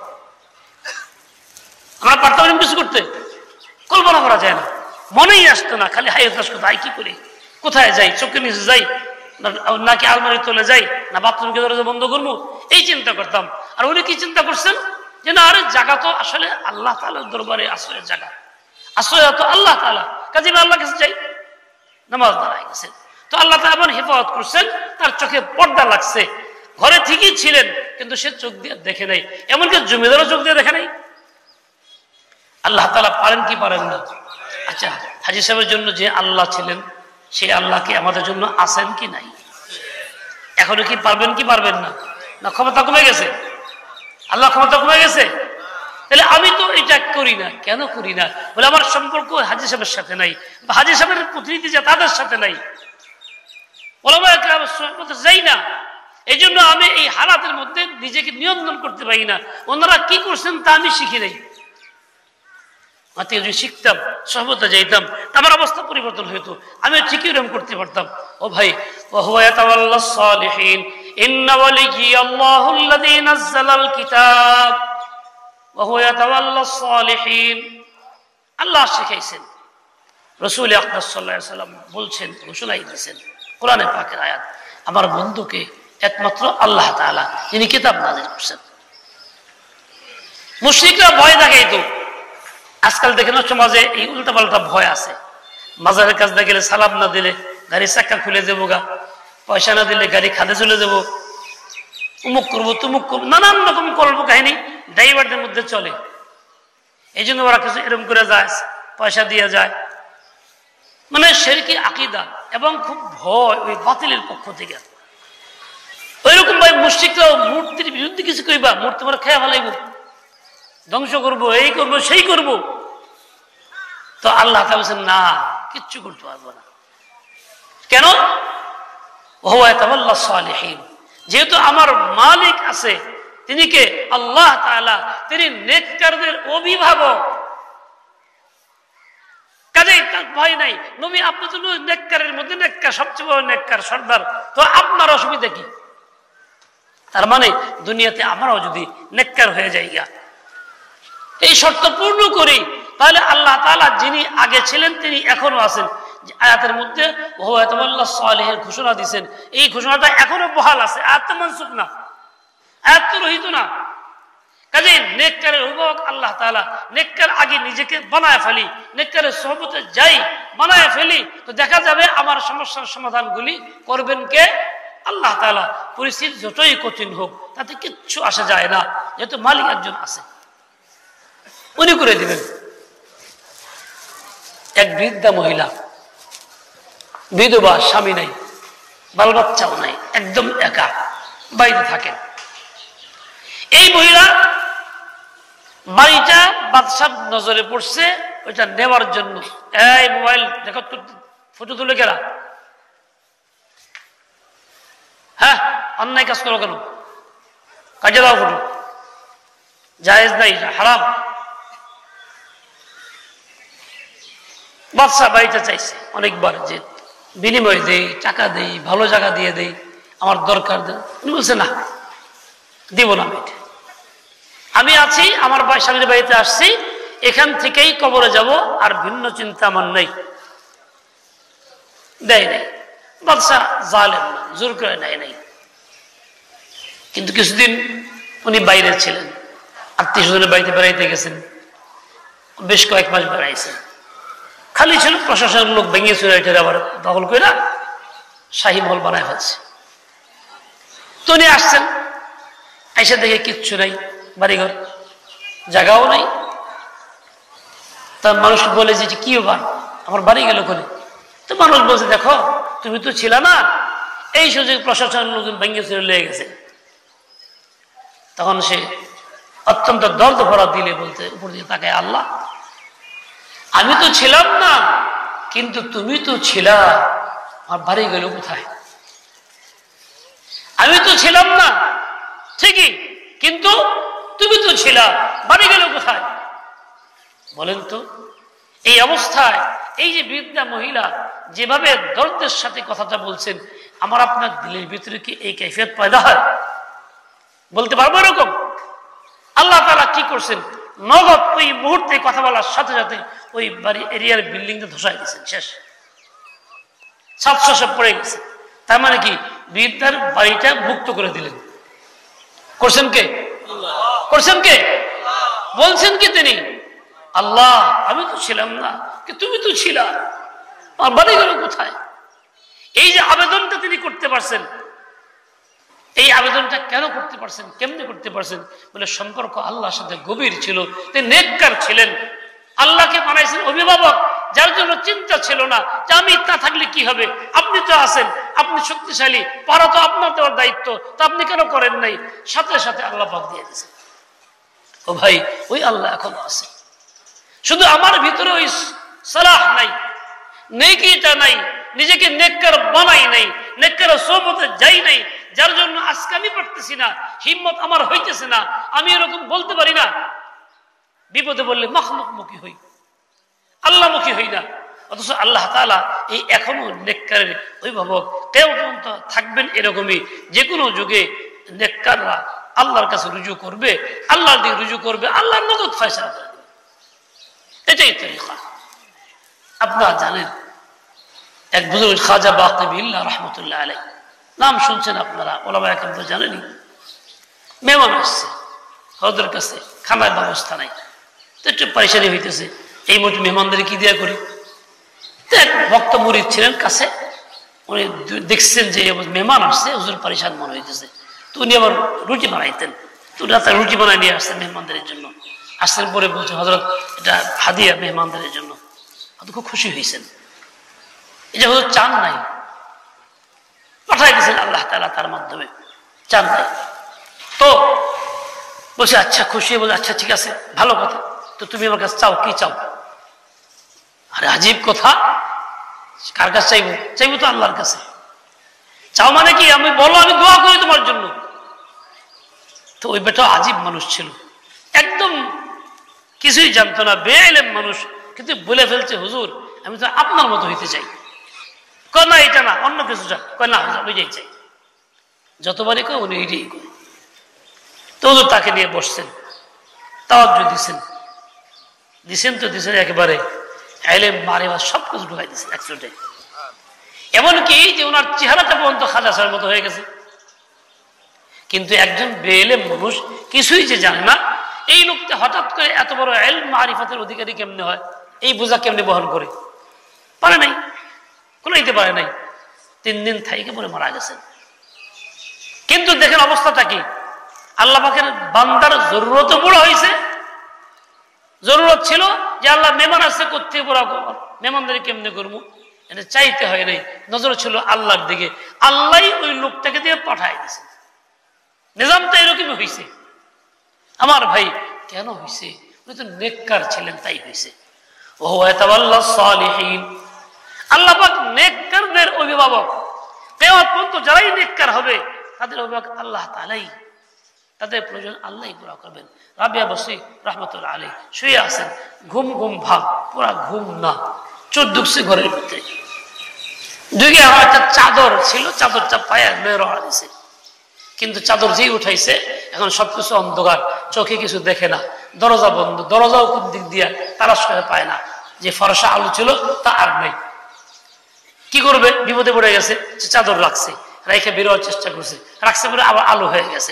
আমরা পারতাম এরকম কিছু করতে? কল্পনা করা যায় না, মনেই আসতো না। খালি হাই হতাশ করতো, কি করি, কোথায় যাই, চোখের নিচে যাই, নাকি আলমারি তোলে যাই, না বাথরুমকে দরজা বন্ধ করবো, এই চিন্তা করতাম। আর উনি কি চিন্তা করছেন যে না, আরে জায়গা তো আসলে আল্লাহ তাআলার দরবারে আশ্রয়ের জায়গা, আশ্রয় তো আল্লাহ তাআলা, কাজে আল্লাহ কাছে যাই। নামাজ দাঁড়ায় গেছেন। তো আল্লাহ তাআলা এমন হেফাজত করছেন, তার চোখে পর্দা লাগছে, ঘরে ঠিকই ছিলেন কিন্তু সে চোখ দিয়ে দেখে নাই, এমনকি জমিদারও চোখ দিয়ে দেখে নাই। আল্লাহ তাআলা পারেন কি পারেন না? আচ্ছা, হাজী সাহেবের জন্য যে আল্লাহ ছিলেন সেই আল্লাহ কি আমাদের জন্য আছেন কি নাই? এখনো কি পারবেন কি পারবেন না? না ক্ষমতা কমে গেছে? আল্লাহ ক্ষমতা কমে গেছে? তাহলে আমি তো এটা করি না, কেন করি না? বলে আমার সম্পর্ক হাজী সাহেবের সাথে নাই, বা হাজী সাহেবের প্রতিনিধি যে তাদের সাথে নাই, ওলামায়ে কেরামের সুহবতে যাই না, এই জন্য আমি এই হালাতের মধ্যে নিজেকে নিয়ন্ত্রণ করতে পারি না। ওনারা কি করছেন তা আমি শিখি নাই। যদি শিখতাম, সহবতে যাইতাম, আমার অবস্থা পরিবর্তন হইতো, আমি ঠিকই এরকম করতে পারতাম। ও ভাই, ওয়াহুয়া ইয়াতাওয়াল্লাস সালিহিন, ইন্না ওয়ালিয়াল্লাহুল্লাযী নাযালাল কিতাব ওয়াহুয়া ইয়াতাওয়াল্লাস সালিহিন। আল্লাহ শিখাইছেন, রাসূল আকরাম সাল্লাল্লাহু আলাইহি ওয়াসাল্লাম বলছেন, ঘোষণাই দিয়েছেন কোরআনে পাকের আয়াত, আমার বন্ধুকে একমাত্র আল্লাহ তাআলা যিনি কিতাব নাযিল করেছেন। মুশরিকরা ভয় দেখাইতো। আজকাল দেখেন সমাজে এই উল্টাপাল্টা ভয় আছে। মাজারের কাছে গেলে সালাম না দিলে গাড়ির চাক্কা খুলে দেবো গা, পয়সা না দিলে গাড়ি খাদে চলে যাবো, উমুক করবো তুমুক করবো, নানান রকম কল্প কাহিনী ড্রাইভারদের মধ্যে চলে। এই জন্য ওরা কিছু এরকম করে যায়, পয়সা দিয়ে যায়, মানে শিরকি আকীদা এবং খুব ভয় ওই বাতিলের পক্ষ থেকে। ওইরকম ভাই মুশরিকরাও মূর্তির বিরুদ্ধে কিছু কইবা, মূর্তি আমরা খেয়ে ফেলাইব, ধ্বংস করবো, এই করবো সেই করবো। তো আল্লাহ তাআলা বলেন না, কিচ্ছু করতে পারবো না। কেন? ওয়া ইয়াতাওয়াল্লাস সালিহিন, যেহেতু আমার মালিক আছে, তিনি কে? আল্লাহ তাআলা, তিনি নেককারদের অভিভাবক। কাজেই তার ভয় নাই। নবী আপনি তো নেককারের মধ্যে নেককার, সবচেয়ে বড় নেককার সর্দার, তো আপনার অসুবিধা কি? তার মানে দুনিয়াতে আমরাও যদি নেককার হয়ে যাই গা, এই শর্ত পূর্ণ করি, তাহলে আল্লাহ তাআলা যিনি আগে ছিলেন তিনি এখনো আছেন। আয়াতের মধ্যে ওয়া ইয়াতাওয়াল্লাস সালিহিন ঘোষণা দিয়েছেন, এই ঘোষণাটা এখনো বহাল আছে, আয়াত তো মানসুখ না, আয়াত তো রহিত না। কাজে নেককারের অভিভাবক আল্লাহ তাআলা, নেককার আগে নিজেকে বানায় ফেলি, নেককারের সোহবতে যাই, বানায় ফেলি, তো দেখা যাবে আমার সমস্যার সমাধানগুলি করবেন কে? আল্লাহ তাআলা। পরিস্থিতি যতই কঠিন হোক তাতে কিচ্ছু আসে যায় না, যেহেতু মালিক একজন আছে, উনি করে দিবেন। এক বৃদ্ধা মহিলা, বিধবা, স্বামী নাই, বাল বাচ্চাও নাই, একদম একা বাড়িতে থাকেন। এই মহিলা বাড়িটা বাদশার নজরে পড়ছে, ওইটা নেওয়ার জন্য এই মোবাইল রেকর্ড করতে, ফটো তুলে গেলা, হ্যাঁ অন্যায় কাজ করো কেন, কাজে দাও ফটো, জায়েজ নাই, হারাম। বাদশা বাড়িটা চাইছে অনেকবার, যে বিনিময় দেই, টাকা দেই, ভালো জায়গা দিয়ে দেই, আমার দরকার দেয়। উনি বলছে না, দিব না, আমি আছি, আমার স্বামীর বাড়িতে আসছি, এখান থেকেই কবরে যাব, আর ভিন্ন চিন্তা আমার নেই। দেয় নাই। বাদশা জালেম না, জোর করে নেয় নাই। কিন্তু কিছুদিন উনি বাইরে ছিলেন, আত্মীয় স্বজনের বাড়িতে বেড়াইতে গেছেন, বেশ কয়েক মাস বেড়াইছেন। খালি ছিল, প্রশাসনের লোক ভেঙে চলে এটা আবার দখল করে শাহী মহল বানায় ফেলছে। তো উনি আসছেন, এসে দেখে কিচ্ছু নাই, বাড়িঘর জায়গাও নাই। তার মানুষ বলে যে কি ব্যাপার, আমার বাড়ি গেল কোনে? তো মানুষ বলছে, দেখো তুমি তো ছিল না, এই সুযোগ প্রশাসনের লোকজন ভেঙে চলে লেগে গেছে। তখন সে অত্যন্ত দর্দ ভরা দিলে বলতে উপর দিকে তাকায়, আল্লাহ আমি তো ছিলাম না, কিন্তু তুমি তো ছিলা, আমার বাড়ি গেল কোথায়? আমি তো ছিলাম না ঠিকই, কিন্তু তুমি তো ছিলা, বাড়ি গেল কোথায়? বলেন তো। এই অবস্থায় এই যে বৃদ্ধা মহিলা যেভাবে দর্দের সাথে কথাটা বলছেন, আমার আপনার দিলের ভিতরে কি এই কাইফিয়ত পয়দা হয়? বলতে পারবো এরকম? আল্লাহ তাআলা কি করছেন, নগদ ওই মুহূর্তে কথা বলার সাথে সাথে ওই বাড়ি এরিয়ার বিল্ডিংটা ধসাই দিয়েছেন, শেষ, সাতশো সব পড়ে গেছে। তার মানে কি, বৃদ্ধার বাড়িটা মুক্ত করে দিলেন। করছেন কে? করছেন কে? বলছেন কি তিনি? আল্লাহ আমি তো ছিলাম না, তুমি তো ছিলা, আমার বাড়িঘর কোথায়? এই যে আবেদনটা তিনি করতে পারছেন, এই আবেদনটা কেন করতে পারছেন, কেমনে করতে পারছেন? বলে সম্পর্ক আল্লাহর সাথে গভীর ছিল, তিনি নেককার ছিলেন, আল্লাহকে বানাইছেন অভিভাবক, যার জন্য চিন্তা ছিল না যে আমি না থাকলে কি হবে, আপনি তো আছেন, আপনি শক্তিশালী, পারা তো আপনার দেওয়ার দায়িত্ব, তা আপনি কেন করেন নাই? সাথে সাথে আল্লাহ পাক দিয়ে দিয়েছেন। ও ভাই, ওই আল্লাহ এখনো আছে। শুধু আমার ভিতরে ওই সালাহ নাই, নেকিটা নাই, নিজেকে নেককার বানাই নাই, নেককার সোহবতে যাই নাই, যার জন্য আজকে আমি পারতেছি না, হিম্মত আমার হইতেছে না, আমি এরকম বলতে পারি না। বিপদে বললে মাখলুক মুখী হই, আল্লাহ মুখী হই না। অথচ আল্লাহ তাআলা এই এখনো নেককারের অভিভাবক, কেউ পর্যন্ত থাকবেন এরকমই। যে কোনো যুগে নেককাররা আল্লাহর কাছে রুজু করবে, আল্লাহর দিকে রুজু করবে, আল্লাহর নগদ ফয়সালা করে দেবে। এটাই তরিকা। আপনারা জানেন এক বুজুর্গ খাজা বাকি বিল্লাহ রহমতুল্লাহ আলাইহি, নাম শুনছেন আপনারা, ওলামা একরাম তো জানেনই। মেহমান আসছে হজরতের কাছে, খানার ব্যবস্থা নাই, তো একটু পরেশানি হইতেছে, এই মুহূর্তে মেহমানদের কি দিয়া করি? তো এক ভক্ত মুরিদ ছিলেন কাছে, উনি দেখছেন যে মেহমান আসছে, হুজুর পরেশান মনে হইতেছে, তো উনি আবার রুটি বানাইতেন, তো রাতে রুটি বানাই নিয়ে আসছেন মেহমানদের জন্য। আসছেন পরে বলছে, হজরত এটা হাদিয়া মেহমানদের জন্য। খুব খুশি হয়েছেন, এই যে হুজুর চান নাই, পাঠাই দিয়েছেন আল্লাহ তাআলা তার মাধ্যমে, চান নাই। তো বলছে আচ্ছা, খুশি বলে আচ্ছা ঠিক আছে, ভালো কথা, তো তুমি আমার কাছে চাও, কি চাও? আরে আজীব কথা, কার কাছে চাইবো? চাইবো তো আল্লাহর কাছে। চাও মানে কি? আমি বলো, আমি দোয়া করি তোমার জন্য। তো ওই বেটা আজীব মানুষ ছিল, একদম কিছুই জানতো না, বেইলেম মানুষ, কিন্তু বলে ফেলছে, হুজুর আমি তো আপনার মতো হইতে চাই। কয় না এটা না, অন্য কিছু চাই। কয় না ওইটাই চাই। যতবারই কয় উনি এইটাই কয়। তো হুজুর তাকে নিয়ে বসছেন, তাওয়াজ্জুহ দিছেন তো দিছেন একেবারে, ইলম মারিফাত সব কিছু ঢুকাই দিচ্ছেন একচোটে। এমনকি যে ওনার চেহারাটা পর্যন্ত খাজা সাহেবের মতো হয়ে গেছে। কিন্তু একজন বেইলেম মানুষ, কিছুই যে জানে না, এই লোকটা হঠাৎ করে এত বড় ইলম মারিফাতের অধিকারী কেমনে হয়, এই বোঝা কেমনে বহন করে? পারে নাই, কোনোইতে পারে নাই। 3 দিন থাইকে পরে মারা গেছেন। কিন্তু দেখেন অবস্থাটা কি, আল্লাহ পাকের বান্দার জরুরত বড় হয়েছে। জরুরত ছিল যে আল্লাহ মেহমান আসছে, করতে বড় মেহমানদের কেমনে করবো, এটা চাইতে হয় নাই, নজর ছিল আল্লাহর দিকে। আল্লাহ ওই লোকটাকে দিয়ে পাঠাই দিয়েছে। নিজামটা এরকমই হয়েছে। আমার ভাই কেন হয়েছে? উনি তো নেককার ছিলেন, তাই হয়েছে। আল্লাহ পাক নেককারদের অভিভাবক, কিয়ামত পর্যন্ত যারাই নেককার হবে তাদের অভিভাবক আল্লাহ তাআলাই, তাদের প্রয়োজন আল্লাহই পুরা করবেন। রাবিয়া বসরি রহমতুল্লাহ আলাইহি শুয়ে আছেন, ঘুম ঘুম ভাব, পুরা ঘুম না, চোখ ঢুকছে ঘরের ভিতরে। দুইকে আমার একটা চাদর ছিল, চাদরটা পায়ে রওনা দিছে, কিন্তু চাদর যেই উঠাইছে এখন সবকিছু অন্ধকার, চোখে কিছু দেখে না, দরজা বন্ধ, দরজাও কোন দিক দিয়ে তালাশ করে পায় না, যে ফরসা আলো ছিল তা আর নেই। কি করবে? বিপদে পড়ে গেছে, চাদর রাখছে, রাইখে বেরোয়ার চেষ্টা করছে, রাখছে পরে আবার আলো হয়ে গেছে,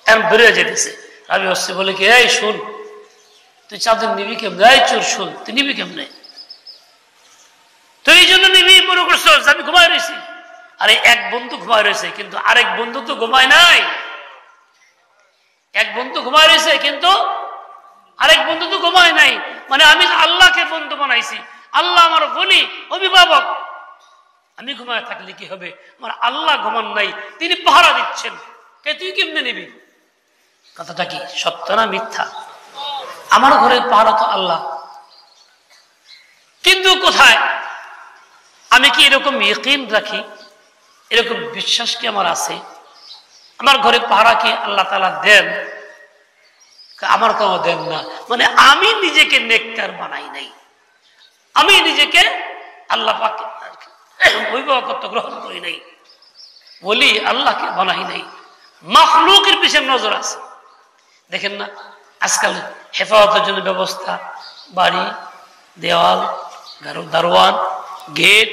এখন বেরোয় যেতেছে। রাবি হচ্ছে বলে কি, এই শুন, তুই চাদর নিবি কেমনে? এই চোর শুন, তুই নিবি কেমনে? তুই এই জন্য নিবি মনে করছো আমি ঘুমায় রয়েছি? আরে এক বন্ধু ঘুমায় রয়েছে, কিন্তু আরেক বন্ধু তো ঘুমায় নাই। এক বন্ধু ঘুমায় রয়েছে, কিন্তু আরেক বন্ধু তো ঘুমায় নাই। মানে আমি আল্লাহকে বন্ধু বানাইছি, আল্লাহ আমার বলি অভিভাবক, আমি ঘুমায় থাকলে কি হবে? আমার আল্লাহ ঘুমান নাই, তিনি পাহারা দিচ্ছেন, কে তুই কেমনে নিবি? কথাটা কি সত্য না মিথ্যা? আমার ঘরের পাহারা তো আল্লাহ, কিন্তু কোথায়? আমি কি এরকম ইয়াকিন রাখি, এরকম বিশ্বাস কি আমার আছে? আমার ঘরে পাহারা কি আল্লাহ তাআলা দেন? আমার কেউ দেন না। মানে আমি নিজেকে নেককার বানাই নাই, আমি নিজেকে আল্লাহ পাকের অভিভাবকত্ব গ্রহণ করি নাই, বলি আল্লাহকে বানাই নাই, মাখলুকের পিছনে নজর আছে। দেখেন না আজকাল হেফাজতের জন্য ব্যবস্থা, বাড়ি, দেওয়াল, দারোয়ান, গেট,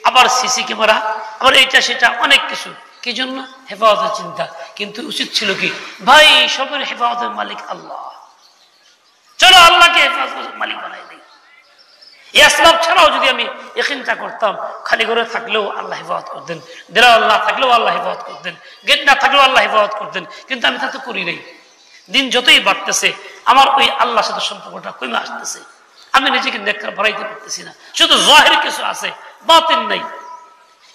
আবার সিসি ক্যামেরা, আবার এইটা সেটা অনেক কিছু। কি জন্য? হেফাজতের চিন্তা। কিন্তু উচিত ছিল কি, ভাই সবের হেফাজতের মালিক আল্লাহ, চলো আল্লাহকে হেফাজতের মালিক বানাই দেই। এই আসবাব ছাড়াও যদি আমি ইয়াকিনটা করতাম, খালি ঘরে থাকলেও আল্লাহ হিফাজত করতেন, দেওয়াল না থাকলেও আল্লাহ হিফাজত করতেন, গেট না থাকলেও আল্লাহ হিফাজত করতেন, কিন্তু আমি তা তো করি নাই। দিন যতই বাড়তেছে আমার ওই আল্লাহর সাথে সম্পর্কটা কমে আসতেছে, আমি নিজেকে নেককার বাড়াইতে পারতেছি না, শুধু জাহির কিছু আছে, বাতিন নাই।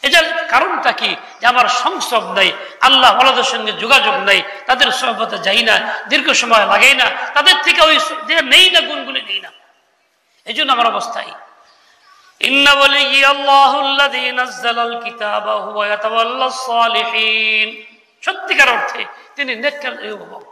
এটার কারণটা কি? যে আমার সংসর্গ নাই, আল্লাহ ওয়ালাদের সঙ্গে যোগাযোগ নাই, তাদের সহবতে যাই না, দীর্ঘ সময় লাগাই না, তাদের থেকে ওই নেই না, গুণগুলি নেই না। এই জন্য আমার অবস্থায় ইন্না ওয়ালিয়াল্লাহুল্লাযী নাযালাল কিতাবা হুয়া ইয়াতাওয়াল্লাস সালিহিন, সত্যিকার অর্থে তিনি নেককার অভিভাবক।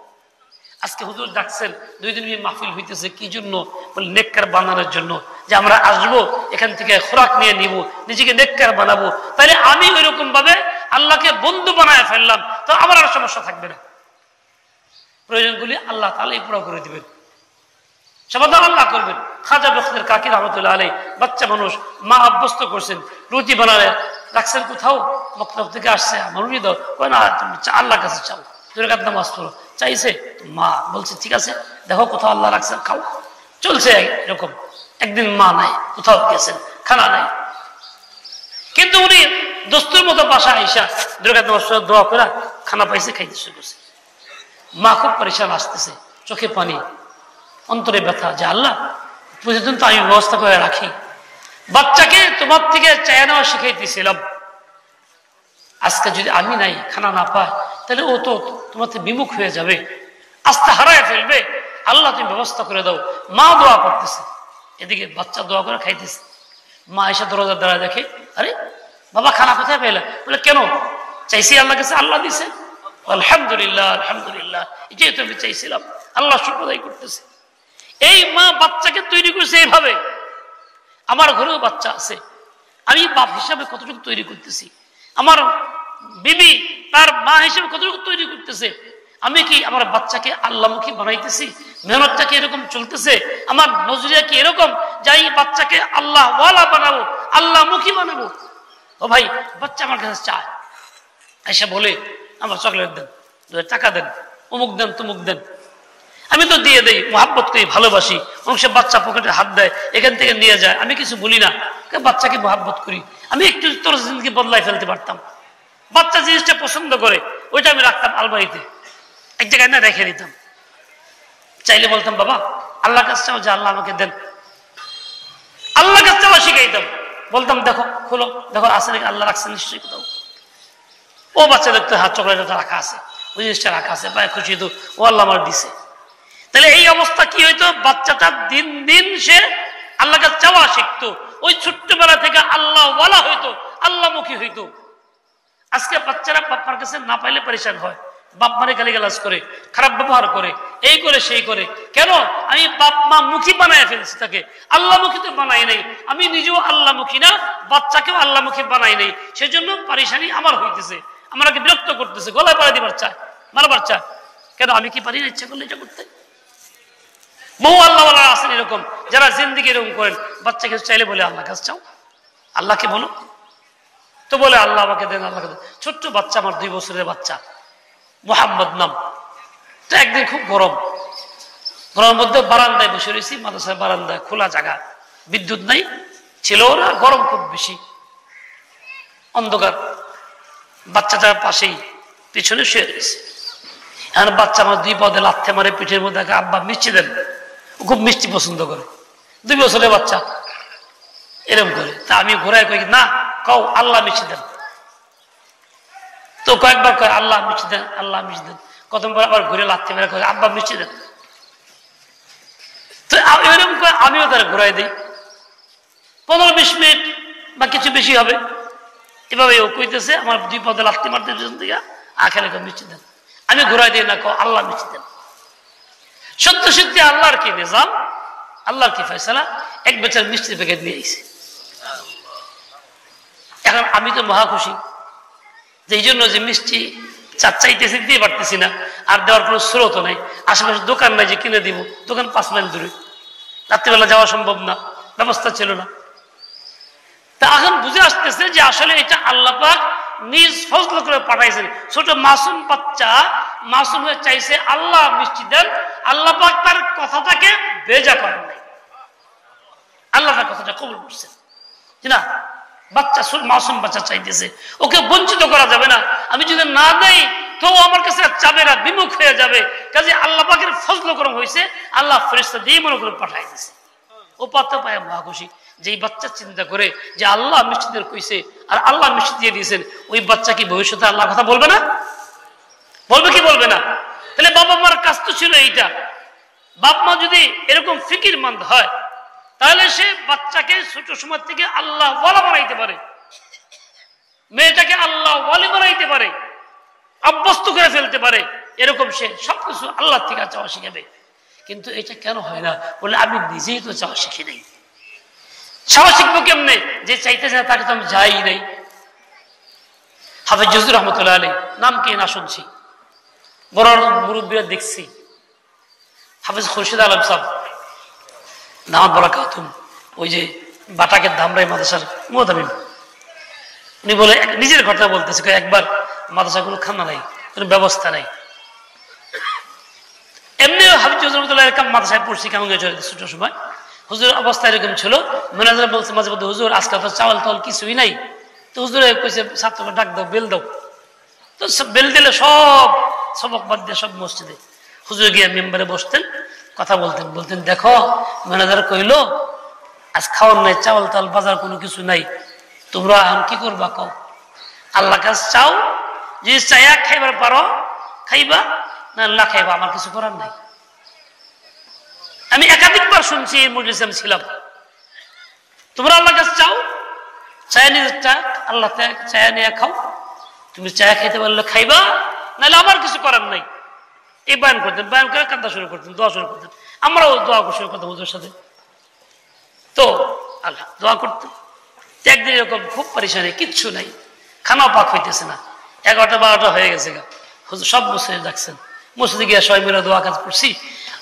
আজকে হুজুর ডাকছেন, 2 দিন মাহফিল হইতেছে, কি জন্য? বলে নেককার বানানোর জন্য, যে আমরা আসবো এখান থেকে খোরাক নিয়ে নিব, নিজেকে নেককার বানাবো। তাহলে আমি ওইরকম ভাবে আল্লাহকে বন্ধু বানায় ফেললাম, তো আমার আর সমস্যা থাকবে না, প্রয়োজনগুলি আল্লাহ তাআলাই পুরো করে দিবেন, সমাধান আল্লাহ করবেন। খাজা বখতের কাকি রহমতুল্লাহ আলাইহি, বাচ্চা মানুষ, মা অভ্যস্ত করছেন, রুটি বানালে রাখছেন কোথাও, মক্তব থেকে আসছে, আমার রুটি দাও, কয় না তুমি আল্লাহর কাছে চাও, 2 রাকাত নামাজ পড়ো। চাইছে, মা বলছে ঠিক আছে, দেখো কোথাও আল্লাহ রাখছেন, খাও। চলছে এরকম। একদিন মা নাই, কোথাও গেছেন, খানা নাই, কিন্তু উনি দোস্তের মতো বাসা আইসা 2 রাকাত নামাজ পড়ে দোয়া করে খানা পাইছে, খাইতে শুরু করছে। মা খুব পরেশান, আসতেছে, চোখে পানি, অন্তরে ব্যথা, যে আল্লাহ প্রতিদিন তো আমি ব্যবস্থা করে রাখি, বাচ্চাকে তোমার থেকে চায় নেওয়া শিখাইতেছিলাম, আজকে যদি আমি নাই, খানা না পায়, তাহলে ও তো তোমার থেকে বিমুখ হয়ে যাবে, আস্থা হারায় ফেলবে, আল্লাহ তুমি ব্যবস্থা করে দাও। মা দোয়া করতেছে, এদিকে বাচ্চা দোয়া করে খাইতেছে। মা এসে দরজার দ্বারা দেখে, আরে বাবা খানা কোথায় পেলে? বলে কেন? চাইছি আল্লাহ কাছে, আল্লাহ দিছে, আলহামদুলিল্লাহ আলহামদুলিল্লাহ, এটাই তো আমি চাইছিলাম, আল্লাহ শুকর আদায় করতেছে। এই মা বাচ্চাকে তৈরি করছে এইভাবে। আমার ঘরেও বাচ্চা আছে, আমি বাপ হিসাবে কতটুকু তৈরি করতেছি, আমার বিবি তার মা হিসেবে কতটুকু তৈরি করতেছে। আমি কি আমার বাচ্চাকে আল্লাহমুখী বানাইতেছি? মেহনতটা কি এরকম চলতেছে? আমার নজরিয়া কি এরকম যাই বাচ্চাকে আল্লাহ ওয়ালা বানাবো, আল্লাহমুখী বানাবো? ও ভাই, বাচ্চা আমার কাছে চায়, এসে বলে আমার চকলেট দেন, টাকা দেন, অমুক দেন, তমুক দেন, আমি তো দিয়ে দেই, মহাব্বত করি, ভালোবাসি। অনেক সব বাচ্চা পকেটে হাত দেয়, এখান থেকে নিয়ে যায়, আমি কিছু বলি না, বাচ্চাকে মহাব্বত করি। আমি একটু তোর জিনিসকে বদলাই ফেলতে পারতাম, বাচ্চা জিনিসটা পছন্দ করে ওইটা আমি রাখতাম আলমারিতে, এক জায়গায় না রেখে দিতাম। চাইলে বলতাম বাবা আল্লাহ কাছে চাও, যে আল্লাহ আমাকে দেন, আল্লাহ কাছে চাওয়া শিখাইতাম। বলতাম দেখো খোলো, দেখো আছে নাকি, আল্লাহ রাখছে নিশ্চয়ই কোথাও। ও বাচ্চা দেখতে হাত চকলেটটা রাখা আছে, ওই জিনিসটা রাখা আছে, পায়ে খুশি তো ও আল্লাহ আমার দিছে। তাহলে এই অবস্থা কি হইতো? বাচ্চাটা দিন দিন সে আল্লাহ কাছে চাওয়া শিখতো, ওই ছোট্টবেলা থেকে আল্লাহ ওয়ালা হইতো, আল্লাহমুখী হইতো। আজকে বাচ্চারা বাপ্পার কাছে না পাইলে পরেশান হয়, বাপ মারে গালিগালাজ করে, খারাপ ব্যবহার করে, এই করে সেই করে। কেন? আমি বাপ মা মুখী বানায় ফেলছি, তাকে আল্লাহমুখী তো বানাই নাই, আমি নিজেও আল্লাহমুখী না, বাচ্চাকেও আল্লাহমুখী বানাই নাই, সেজন্য পরেশানি আমার হইতেছে, আমাকে বিরক্ত করতেছে, গলায় পাড়া দিবার চায়, মারবার চায়। কেন? আমি কি পারি না ইচ্ছা করলে এটা করতে? বহু আল্লাহওয়ালা আছেন এরকম, যারা জিন্দিগি এরকম করেন, বাচ্চাকে চাইলে বলে আল্লাহ কাছে চাও, আল্লাহকে বলো, তো বলে আল্লাহ আমাকে দেন, আল্লাহকে দেন। ছোট্ট বাচ্চা, আমার 2 বছরের বাচ্চা, মোহাম্মদ নাম। তো একদিন খুব গরম, গরমের মধ্যে বারান্দায় বসে রয়েছি, মাদ্রাসার বারান্দায়, খোলা জায়গা, বিদ্যুৎ নাই, ছিল না, গরম খুব বেশি, অন্ধকার। বাচ্চাটার পাশেই পিছনে শুয়ে রয়েছে। এখন বাচ্চা আমার 2 পদে লাথে মারে পিঠের মধ্যে, আব্বা মিষ্টি দেন, ও খুব মিষ্টি পছন্দ করে, 2 বছরের বাচ্চা এরকম করে। তা আমি ঘোরায় কই না, কও আল্লাহ মিষ্টি দেন। তো কয়েকবার কয় আল্লাহ মিষ্টি দেন, আল্লাহ মিষ্টি দেন। কতবার আবার ঘুরে লাথে মেরে কয় আব্বা মিষ্টি দেন। তো এরকম করে আমিও তারা ঘুরাই দিই, 15-20 মিনিট বা কিছু বেশি হবে, এভাবে ও কইতেছে, আমার 2 পদে লাথি মারতে দিকে আখেরে মিষ্টি দেন। আমি ঘুরাই দিই না, কও আল্লাহ মিষ্টি দেন। সত্য সত্যি আল্লাহর কি নিজাম, আল্লাহর কি ফয়সালা। এক বেচার মিষ্টির প্যাকেট নিয়ে আইছে। এখন আমি তো মহা খুশি, যে এই জন্য যে মিষ্টি চাইতেছি, দিয়ে পারতেছি না, আর দেওয়ার কোনো স্রোত নাই, আশেপাশে দোকান নাই যে কিনে দিব, দোকান 5 মাইল দূরে, রাত্রিবেলা যাওয়া সম্ভব না, ব্যবস্থা ছিল না। তা এখন বুঝে আসতেছে যে আসলে এটা আল্লাহ পাক নিজ ফজল করে পাঠাইছেন। ছোট মাসুম বাচ্চা মাসুম হয়ে চাইছে আল্লাহ মিষ্টি দেন, আল্লাহ পাক তার কথাটাকে বেজা করেন নাই। আল্লাহ তার কথাটা কবুল করছেন না। বাচ্চা মাসুম বাচ্চা চাইতেছে, ওকে বঞ্চিত করা যাবে না। আমি যদি না দেই তো আমার কাছে চাবে না, বিমুখ হয়ে যাবে। কাজে আল্লাহ পাকের ফজল করম হয়েছে, আল্লাহ ফেরেশতা দিয়ে মনে করে পাঠাই দিয়েছে। ও পাতে পায় মহা খুশি। যেই বাচ্চা চিন্তা করে যে আল্লাহ মিষ্টিদের কইছে আর আল্লাহ মিষ্টি দিয়ে দিয়েছেন, ওই বাচ্চা কি ভবিষ্যতে আল্লাহর কথা বলবে না? বলবে কি বলবে না? তাহলে বাবা মার কাজ তো ছিল এইটা। বাপ মা যদি এরকম ফিকিরমন্দ হয়, তাহলে সে বাচ্চাকে ছোট সময় থেকে আল্লাহ ওয়ালা বানাইতে পারে, মেয়েটাকে আল্লাহ ওয়ালি বানাইতে পারে, অভ্যস্ত করে ফেলতে পারে। এরকম সে সবকিছু আল্লাহ থেকে চাওয়া শিখাবে। কিন্তু এটা কেন হয় না? বলে আমি নিজেই তো চাওয়া শিখি নাই। চাওয়া শিখবো কেমনে? যে চাইতেছে তাকে তো আমি যাই নাই। হাফেজ জহুর রহমতুল্লাহ আলী নাম কি না শুনছি, বড় মুরব্বীরা দেখছি। হাফেজ খুরশিদ আলম সাহেব নাম বরাকাতুম, ওই যে বাটাকের ধামরাই মাদ্রাসার মুতামিম, উনি বলে নিজের ঘটনা বলতেছে, একবার মাদ্রাসা কোনো খানা নাই, কোনো ব্যবস্থা নাই। এমনিও হাফেজ জহুর রহমতুল্লাহ এরকম মাদ্রাসায় পড়ছি কেমন ছোট সময়। হুজুর অবস্থা এরকম ছিল, ম্যানেজার বলছে মাঝে মধ্যে, হুজুর আজকাল তো চাওয়াল টাওয়াল কিছুই নাই। তো হুজুরে কইছে ছাত্রকে ডাক দাও, বেল দাও। তো বেল দিলে সব সবক বাদ দিয়ে সব মসজিদে। হুজুর গিয়ে মেম্বারে বসতেন, কথা বলতেন, বলতেন দেখো ম্যানেজার কইলো আজ খাওয়ার নাই, চাওয়াল টাওয়াল বাজার কোনো কিছু নাই, তোমরা এখন কি করবা কও? আল্লাহ কাছে চাও, যদি চাইয়া খাইবার পারো খাইবা, না খাইবা, আমার কিছু করার নাই। আমি একাধিকবার শুনছি, এই মজলিসে আমি ছিলাম। তোমরা আল্লাহ কাছে চাও, চায়া নিজেরটা আল্লাহ চায়া নিয়ে খাও, তুমি চায়া খাইতে পারলে খাইবা, নাহলে আমার কিছু করার নাই। এই বয়ান করতেন, বয়ান করে কান্দা শুরু করতেন, দোয়া শুরু করতেন। আমরাও দোয়া শুরু করতাম হুজুরের সাথে। তো আল্লাহ দোয়া করতেন। একদিন এরকম খুব পরিশানি, কিচ্ছু নাই, খানাও পাক হইতেছে না, 11টা 12টা হয়ে গেছে গা। হুজুর সব মসজিদে ডাকছেন, মসজিদে গিয়ে সবাই মিলে দোয়া কাজ করছি।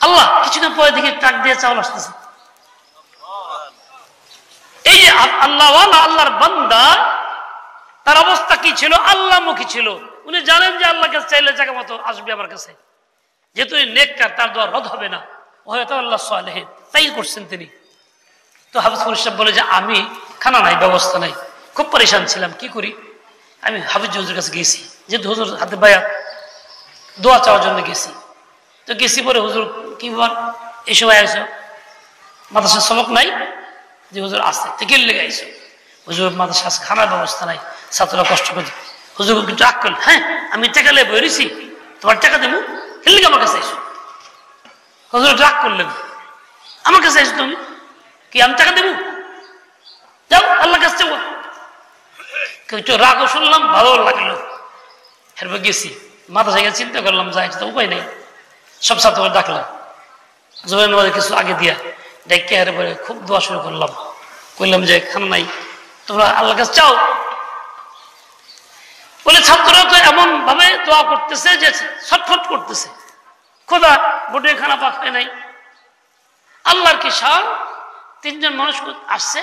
আল্লাহ কিছুদিন পরে দেখি ট্রাক দিয়ে চাউল আসতেছে। এই যে আল্লাহ আল্লাহর বান্দা, তার অবস্থা কি ছিল? আল্লাহমুখী ছিল। উনি জানেন যে আল্লাহ কাছে চাইলে জায়গা মতো আসবে আমার কাছে, যেহেতু নেককার, তার দোয়া রদ হবে না, হয়তো আল্লাহ সালেহ, তাই করছেন তিনি। তো হাফেজ সাহেব বলে যে আমি খানা নাই, ব্যবস্থা নাই, খুব পরেশান ছিলাম, কি করি? আমি হাফেজ হুজুরের কাছে গেছি, যেহেতু হুজুর হাতে বায়াত, দোয়া চাওয়ার জন্য গেছি। তো গেছি পরে হুজুর কি বল এই সময় আইসো, মাদ্রাসার সবক নাই? যে হুজুর আসতে থেকে লেগে আইসো। হুজুর মাদ্রাসা খানার ব্যবস্থা নাই, ছাত্ররা কষ্ট করছে। হুজুর কিন্তু রাগ করলেন, হ্যাঁ আমি টাকা লেগে বেরিয়েছি, তোমার টাকা দেবো, খেললে আমার কাছে আইসো। হুজুর রাগ করলেন, আমার কাছে আইসো তুমি কি আমি টাকা দেবো? যাও আল্লাহ কাছে যাবো। একটু রাগও শুনলাম, ভালো লাগলো। এরপর গেছি মাদ্রাসায় গিয়ে চিন্তা করলাম, যাই তো উপায় নেই, সব ছাত্র ডাকলাম, জোরের নামাজে কিছু আগে দিয়া ডেকে হারে পরে খুব দোয়া শুরু করলাম। কইলাম যে খানা নাই, তোমরা আল্লাহ কাছে চাও। বলে ছাত্ররা তো এমন ভাবে দোয়া করতেছে যে ছটফট করতেছে, খোদা বোর্ডে খানা পাক হয় নাই। আল্লাহর কি শান, 3জন মানুষ আসছে,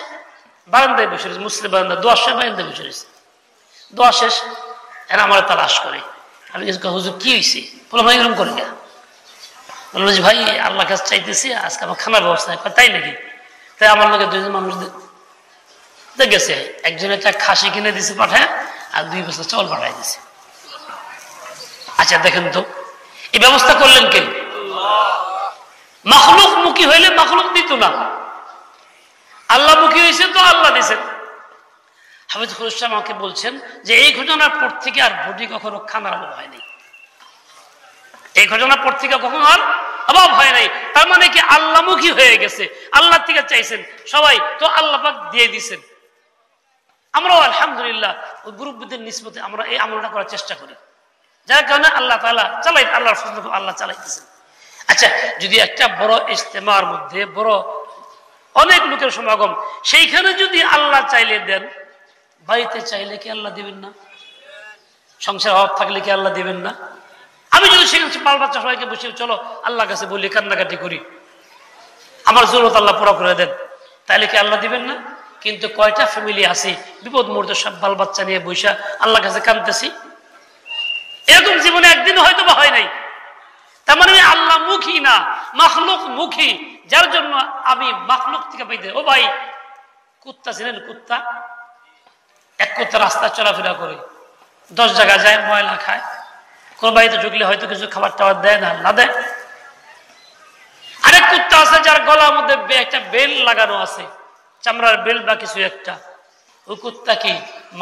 বারান্দায় বসে রয়েছে, মুসলিম বারান্দা, দোয়া শেষ বারান্দায় বসে রয়েছে। দোয়া শেষ, এরা আমার তালাশ করে। আমি হুজুর কি হয়েছে? বললাম ভাই এরকম করে না। বললো যে ভাই আল্লাহ কাছে চাইতেছি, আজকে আমার খানার ব্যবস্থা নেই। তাই নাকি? তাই আমার লোকের 2জন মানুষ গেছে, একজন একটা খাসি কিনে দিছে পাঠায়, আর 2 বস্তা চাউল পাঠাই দিছে। আচ্ছা দেখেন তো এই ব্যবস্থা করলেন কে? মাখলুক মুখী হইলে মাখলুক দিত না, আল্লাহ মুখী হয়েছে তো আল্লাহ দিছেন। হাফেজ খুরশিদ আমাকে বলছেন যে এই ঘটনার পর থেকে আর বডি কখনো খানার অভাব হয়নি। এই ঘটনার পর থেকে কখনো আর অভাব হয় নাই। তার মানে কি আল্লাহমুখী হয়ে গেছে, আল্লাহ থেকে চাইছেন সবাই, তো আল্লাহ পাক দিয়ে দিছেন। আমরাও আলহামদুলিল্লাহ ওই মুরব্বিদের নিসবতে আমরা এই আমলটা করার চেষ্টা করি, যার কারণে আল্লাহ তাআলা আল্লাহর ফজলে আল্লাহ চালাইতেছেন। আচ্ছা, যদি একটা বড় ইজতেমার মধ্যে বড় অনেক লোকের সমাগম, সেইখানে যদি আল্লাহ চাইলে দেন, বাড়িতে চাইলে কি আল্লাহ দিবেন না? সংসার অভাব থাকলে কি আল্লাহ দিবেন না? আমি যদি সেখানে বাল বাচ্চা সবাইকে বসে চলো আল্লাহ কাছে বলি, কান্নাকাটি করি, আমার জরুরত আল্লাহ পুরা করে দেন, তাহলে কি আল্লাহ দিবেন না? কিন্তু কয়টা ফ্যামিলি আছে বিপদ মুহূর্তে সব বাল বাচ্চা নিয়ে বৈশা আল্লাহ কাছে কাঁদতেছি, এরকম জীবনে একদিনও হয়তো বা হয় নাই। তার মানে আমি আল্লাহ মুখী না, মাখলুক মুখী, যার জন্য আমি মাখলুক থেকে পাইতে। ও ভাই, কুত্তা ছিলেন? কুত্তা, এক কুত্তা রাস্তায় চলাফেরা করে, 10 জায়গায় যায়, ময়লা খায়, কোন বাড়িতে ঢুকলে হয়তো কিছু খাবার টাবার দেয় না দেয়। আরেক কুত্তা আছে যার গলার মধ্যে একটা বেল লাগানো আছে, চামড়ার বেল বা কিছু একটা। ওই কুত্তা কি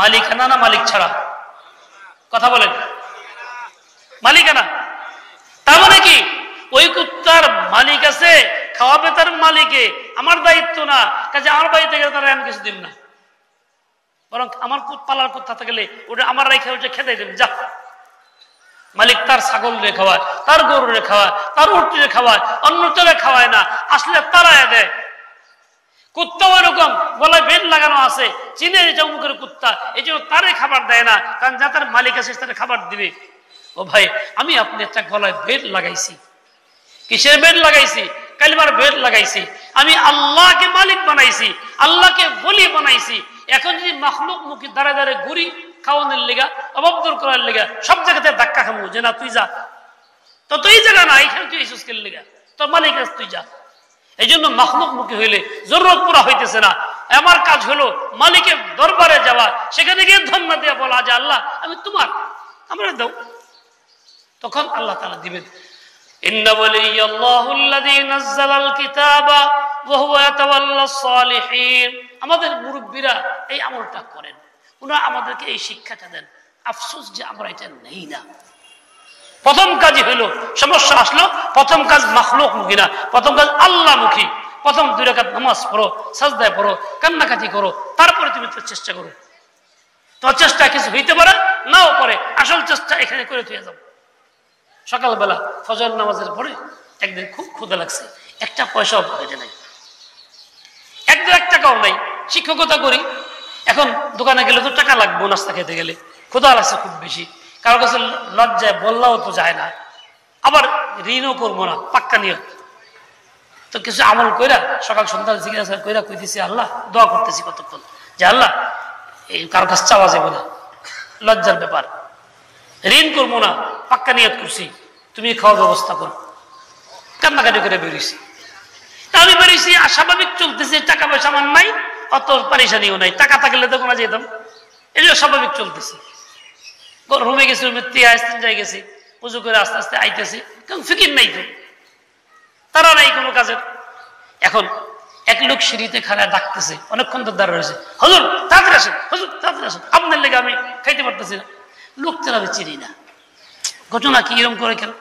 মালিকানা না মালিক ছাড়া? কথা বলেন, মালিকানা। তার মানে কি ওই কুত্তার মালিক আছে, খাওয়াবে তার মালিকে, আমার দায়িত্ব না। কাজে আমার বাড়িতে গেলে তারা আমি কিছু দিন না, বরং আমার পালার কুত্তা থাকলে ওটা আমার রেখে ওটা খেতে দেন, যা। মালিক তার ছাগল রে খাওয়ায়, তার গরু রে খাওয়ায়, তার উট রে খাওয়ায়, অন্যটারে খাওয়ায় না, আসলে তারাই দেয়। কুত্তা ওইরকম গলায় বেল লাগানো আছে, চিনে এটা অমুকের কুত্তা, এই জন্য তারে খাবার দেয় না, কারণ যা তার মালিক আছে তারা খাবার দিবে। ও ভাই, আমি আপনি একটা গলায় বেল লাগাইছি, কিসের বেল লাগাইছি? কালিমার বেল লাগাইছি। আমি আল্লাহকে মালিক বানাইছি, আল্লাহকে বলি বানাইছি। এখন যদি মাখলুক মুখী দাঁড়ে দাঁড়ে ঘুরি খাওয়ানোর লেগা, অভাব দূর করার লেগা, সব জায়গাতে ধাক্কা খাবো যে না তুই যা, তো তুই জায়গা না, এখানে তুই এসেছিস লেগা, তোর মালিক আছে তুই যা। এই জন্য মাখলুক মুখী হইলে জরুরত পুরা হইতেছে না। আমার কাজ হলো মালিকের দরবারে যাওয়া, সেখানে গিয়ে ধন্যবাদ দিয়ে বলা যে আল্লাহ আমি তোমার, আমরা দাও, তখন আল্লাহ তাআলা দিবেন। ইন্না ওয়ালিয়াল্লাহু আল্লাযী নাযালাল কিতাবা ওয়া হুয়া ইয়াতাওয়াল্লাস সালিহিন। আমাদের মুরব্বিরা এই আমলটা করেন, ওনারা আমাদেরকে এই শিক্ষাটা দেন। আফসোস যে আমরা এটা নেই না। প্রথম কাজই হলো, সমস্যা আসলো, প্রথম কাজ মাখলুক মুখী না, প্রথম কাজ আল্লাহ মুখী। প্রথম 2 রাকাত নামাজ পড়ো, সাজদায় পড়ো, কান্নাকাটি করো, তারপরে তুমি তো চেষ্টা করো। তোমার চেষ্টা কিছু হইতে পারে, নাও পারে, আসল চেষ্টা এখানে করে তুই যাও। সকালবেলা ফজর নামাজের পরে একদিন খুব ক্ষুধা লাগছে, একটা পয়সাও পকেটে নাই, একদম 1 টাকাও নাই। শিক্ষকতা করি, এখন দোকানে গেলে তো টাকা লাগবে, নাস্তা খেতে গেলে ক্ষুধা লাগছে খুব বেশি, কারোর কাছে লজ্জায় বললেও তো যায় না, আবার ঋণও করবো না, পাক্কা নিয়ে। তো কিছু আমল কইরা সকাল সন্ধ্যা জিজ্ঞাসা কইরা কইতেছি আল্লাহ, দোয়া করতেছি কতক্ষণ যে আল্লাহ এই কারোর কাছে চাওয়া যাবে না, লজ্জার ব্যাপার, ঋণ করবো না, পাক্কা নিয়ত করছি, তুমি খাওয়ার ব্যবস্থা করো। কান্নাকাটি করে বেরিয়েছি। তা আমি বেরিয়েছি, স্বাভাবিক চলতেছে, টাকা পয়সা আমার নাই, অত পারিশানিও নাই, টাকা থাকলে তো কোনো যেতাম, এগুলো স্বাভাবিক চলতেছে। রুমে গেছি, রুমে যাই গেছি, পুজো করে আস্তে আস্তে আইতেছি, কারণ ফিকির নাই তো, তারা নাই কোনো কাজের। এখন এক লোক সিঁড়িতে খাড়ায় ডাকতেছে, অনেকক্ষণ তো দাঁড়া রয়েছে, হুজুর তাড়াতাড়ি আসেন, হুজুর তাড়াতাড়ি আসেন, আপনার লেগে আমি খাইতে পারতেছি না। লোকটা আমি চিনি না, ঘটনা কি এরকম করে, কেন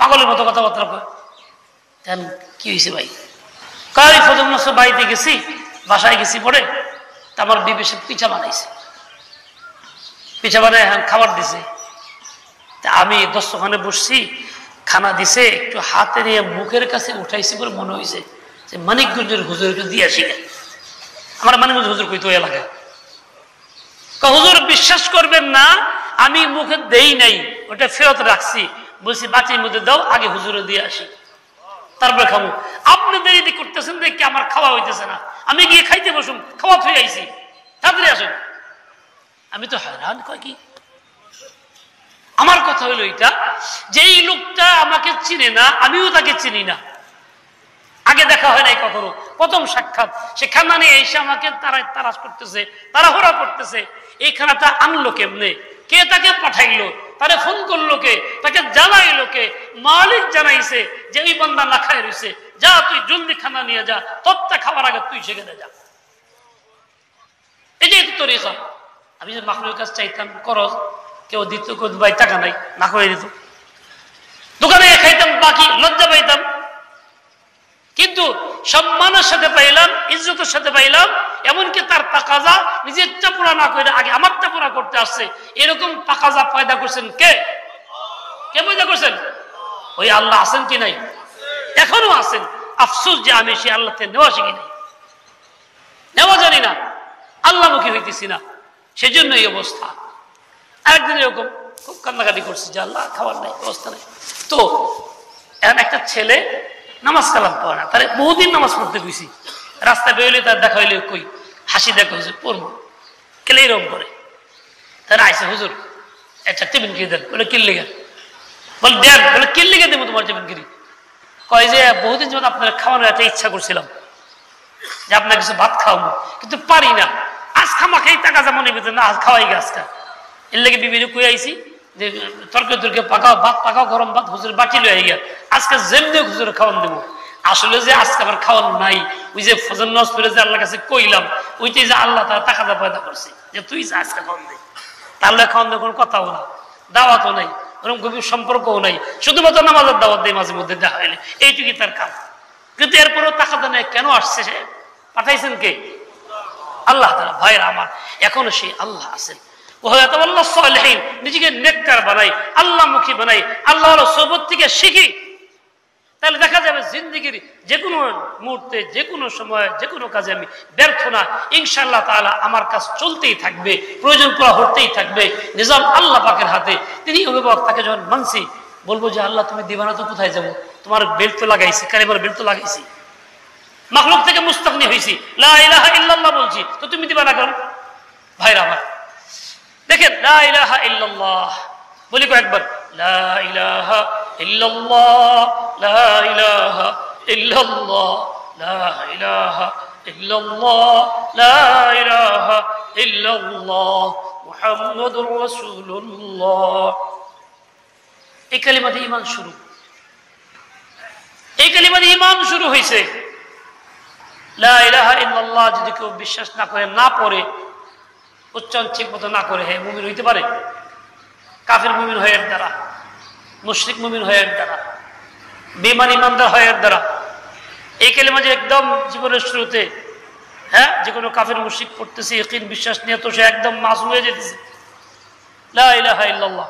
পাগলের মতো কথাবার্তা কয়। কেন কি হয়েছে ভাই? কারি ফজর নষ্ট বাড়িতে গেছি, বাসায় গেছি পরে, তা আমার বিবেশে পিঠা বানাইছে, পিঠা বানায় খাবার দিছে। তা আমি দস্তখানে বসছি, খানা দিছে, একটু হাতে নিয়ে মুখের কাছে উঠাইছি বলে মনে হয়েছে যে মানিকগঞ্জের হুজুর একটু দিয়ে আসি। আমার মানিকগঞ্জ হুজুর কইতো এলাকায়, হুজুর বিশ্বাস করবেন না, আমি মুখে দেই নাই, ওটা ফেরত রাখছি, বলছি বাটির মধ্যে দাও, আগে হুজুরে দিয়ে আসি, তারপরে খাবো। আপনি দেরি করতেছেন দেখি আমার খাওয়া হইতেছে না, আমি গিয়ে খাইতে বসুন, খাওয়া থুয়ে আইছি, তাড়াতাড়ি আসুন। আমি তো হয়রান, কয় কি? আমার কথা হলো এটা যে এই লোকটা আমাকে চিনে না, আমিও তাকে চিনি না, আগে দেখা হয় নাই কখনো, প্রথম সাক্ষাৎ। সে খানা নিয়ে এসে আমাকে তারাশ করতেছে, তাড়াহুড়া করতেছে। এই খানাটা আনলো কেমনে, কে তাকে পাঠাইলো, তারে ফোন করলো কে, তাকে জানাইলো কে? মালিক জানাইছে যে ওই বান্দা না খায় রয়েছে, যা তুই জলদি খানা নিয়ে যা, তত্তা খাবার আগে তুই সেখানে যা। এই যে তরিকা। আমি যে মাখলুকের কাছে চাইতাম করজ, কেউ দিত, ভাই টাকা নাই, না করে দিত, দোকানে খাইতাম, বাকি লজ্জা পাইতাম, কিন্তু সম্মানের সাথে পাইলাম, ইজ্জতের সাথে পাইলাম। এমনকি তার তাকাজা নিজেরটা পুরা না করে আগে আমারটা পুরা করতে আসছে। এরকম তাকাজা পয়দা করছেন কে? কে পয়দা করছেন? ওই আল্লাহ আছেন কি নাই? এখনো আছেন। আফসোস যে আমি সে আল্লাহ থেকে নেওয়া শিখি নাই, নেওয়া জানি না, আল্লাহমুখী হইতেছি না, সেজন্য এই অবস্থা। আরেকদিন এরকম খুব কান্নাকাটি করছি যে আল্লাহ খাবার নাই, ব্যবস্থা নেই। তো এখন একটা ছেলে নামাজ কালাম পড়ে না, তার বহুদিন নামাজ পড়তে গেছি, রাস্তায় বেরোলে তার দেখা হইলে কই হাসি দেখা হয়েছে, পড়বো কেলে এরকম করে। তারা আইসে, হুজুর একটা টিফিন কিনে দেন, বলে কিনলে গেল, বল দেন, বলে কে লিখে দেবো তোমার জীবনগিরি? কয় যে বহুদিন যখন আপনার খাওয়ানোর একটা ইচ্ছা করছিলাম যে আপনার কিছু ভাত খাওয়াবো, কিন্তু পারি না। আজ খামা খাই টাকা যেমন না, আজ খাওয়াই গে আজকা। এর লেগে বিবিরে কুয়ে আইসি যে তর্কে পাকাও ভাত, পাকাও গরম ভাত হুজুর বাটি লয়ে গিয়া আজকে যেমনি হুজুর খাওয়ান দেবো। আসলে যে আজকে আমার খাওয়ানো নাই, ওই যে ফজর নামাজ পড়ে যে আল্লাহর কাছে কইলাম, ওইটাই যে আল্লাহ তারা টাকা পয়দা করছে যে তুই যে আজকে খাওয়ান দে। তাহলে খাওয়ান দেওয়ার কোনো কথাও না, দাওয়াতও নাই, ওরকম গভীর সম্পর্কও নাই, শুধুমাত্র নামাজের দাওয়াত দেয় মাঝে মধ্যে দেখা হইলে, এইটুকুই তার কাজ। কিন্তু এরপরেও টাকা দেয় কেন আসছে? সে পাঠাইছেন কে? আল্লাহ তাআলা। ভাইরা আমার, এখনো সেই আল্লাহ আছেন। নিজেকে নেককার বানাই, আল্লাহমুখী বানাই, আল্লাহর সোহবত থেকে শিখি, তাহলে দেখা যাবে জিন্দেগির যে কোনো মুহূর্তে, যে কোনো সময়, যে কোনো কাজে আমি ব্যর্থ না। ইনশাআল্লাহ তাআলা আমার কাজ চলতেই থাকবে, প্রয়োজন পুরা হতেই থাকবে। নিজাম আল্লাহ পাকের হাতে। তিনি অভিভাবক, তাকে যখন মানছি, বলবো যে আল্লাহ তুমি দিবা না তো কোথায় যাবো? তোমার বেল্ট তো লাগাইছি, কারিমার বেল্ট তো লাগাইছি, মাখলুক থেকে মুস্তাগনি হয়েছি, লা ইলাহা ইল্লাল্লাহ বলছি, তো তুমি দিবা না কেন? ভাইরা আমার দেখেন, লা ইলাহা ইল্লাল্লাহ বলি কয়েকবার, লা ইলাহা ইল্লাল্লাহ, লা ইলাহা ইল্লাল্লাহ, লা ইলাহা ইল্লাল্লাহ, লা ইলাহা ইল্লাল্লাহ, মুহাম্মাদুর রাসূলুল্লাহ। এই কালিমা দিয়ে ঈমান শুরু, এই কালিমা দিয়ে ঈমান শুরু হয়েছে। লা ইলাহা ইল্লাল্লাহ যদি কেউ বিশ্বাস না করে, না পড়ে, উচ্চারণ ঠিক মতো না করে, হ্যাঁ মুমিন হইতে পারে? কাফির মুমিন হয় এর দ্বারা, মুশরিক মুমিন হয় এর দ্বারা, বেঈমান ইমানদার হয় এর দ্বারা। এই কালিমা যে একদম জীবনের শুরুতে, হ্যাঁ, যে কোনো কাফির মুশরিক পড়তেছে ইয়াকিন বিশ্বাস নিয়ে, তো সে একদম মাসুম হয়ে যেতেছে। লা ইলাহা ইল্লাল্লাহ,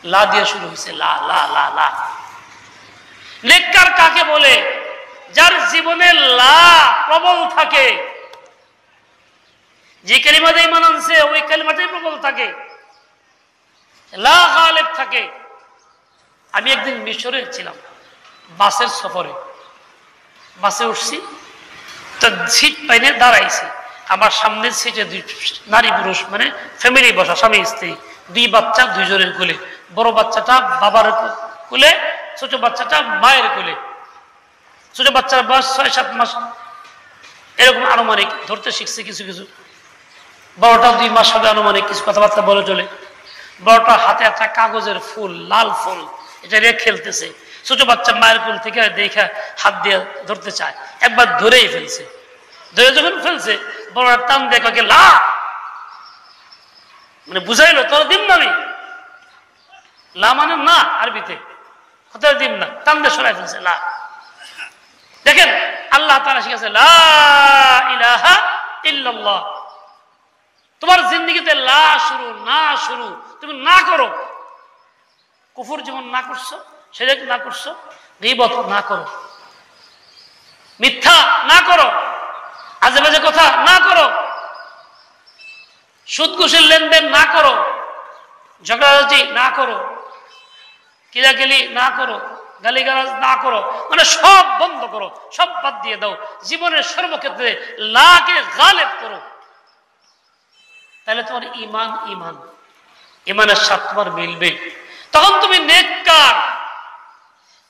লা দিয়ে শুরু হয়েছে, লা লা লা লা। নেককার কাকে বলে? যার জীবনে লা প্রবল থাকে, যে কালিমাতে ঈমান আনছে ওই কালিমাতেই প্রবল থাকে, লা গালিব থাকে। আমি একদিন মিশরে ছিলাম, বাসের সফরে, বাসে উঠছি, তো সিট পাইনে দাঁড়াইছি। আমার সামনের সিটে দুই নারী পুরুষ, মানে ফ্যামিলি বসা, স্বামী স্ত্রী, দুই বাচ্চা, দুইজনের কোলে। বড় বাচ্চাটা বাবার কোলে, ছোট বাচ্চাটা মায়ের কোলে। ছোট বাচ্চার বয়স 6-7 মাস, এরকম আনুমানিক ধরতে শিখছে কিছু কিছু। বড়টা 2 মাস হবে আনুমানিক, কিছু কথাবার্তা বলে চলে। বড়টা হাতে একটা কাগজের ফুল, লাল ফুল, এটা রেখে খেলতেছে। ছোট বাচ্চা মায়ের কোল থেকে দেখে হাত দিয়ে ধরতে চায়, একবার ধরেই ফেলছে। ধরে যখন ফেলছে, বড় টান দেখে লা, মানে বুঝাইলো তোর দিন না, আমি লা মানে না, আরবিতে কোথায় দিন না, টান দিয়ে সরাই ফেলছে লা। দেখেন আল্লাহ তাআলা শিখাচ্ছে লা ইলাহা ইল্লাল্লাহ। তোমার জিন্দেগিতে লা শুরু, না শুরু, তুমি না করো। কুফর যেমন না করছো, শিরক না করছো, গীবত না করো, মিথ্যা না করো, আজে বাজে কথা না করো, সুদ ঘুষের লেনদেন না করো, ঝগড়াঝাটি না করো, কিলাকিলি না করো, গালিগালাজ না করো, মানে সব বন্ধ করো, সব বাদ দিয়ে দাও। জীবনের সর্বক্ষেত্রে লাকে গালেব করো, তাহলে তোমার ঈমান ঈমান ঈমানের সাথে তোমার মিলবে। তখন তুমি নেককার,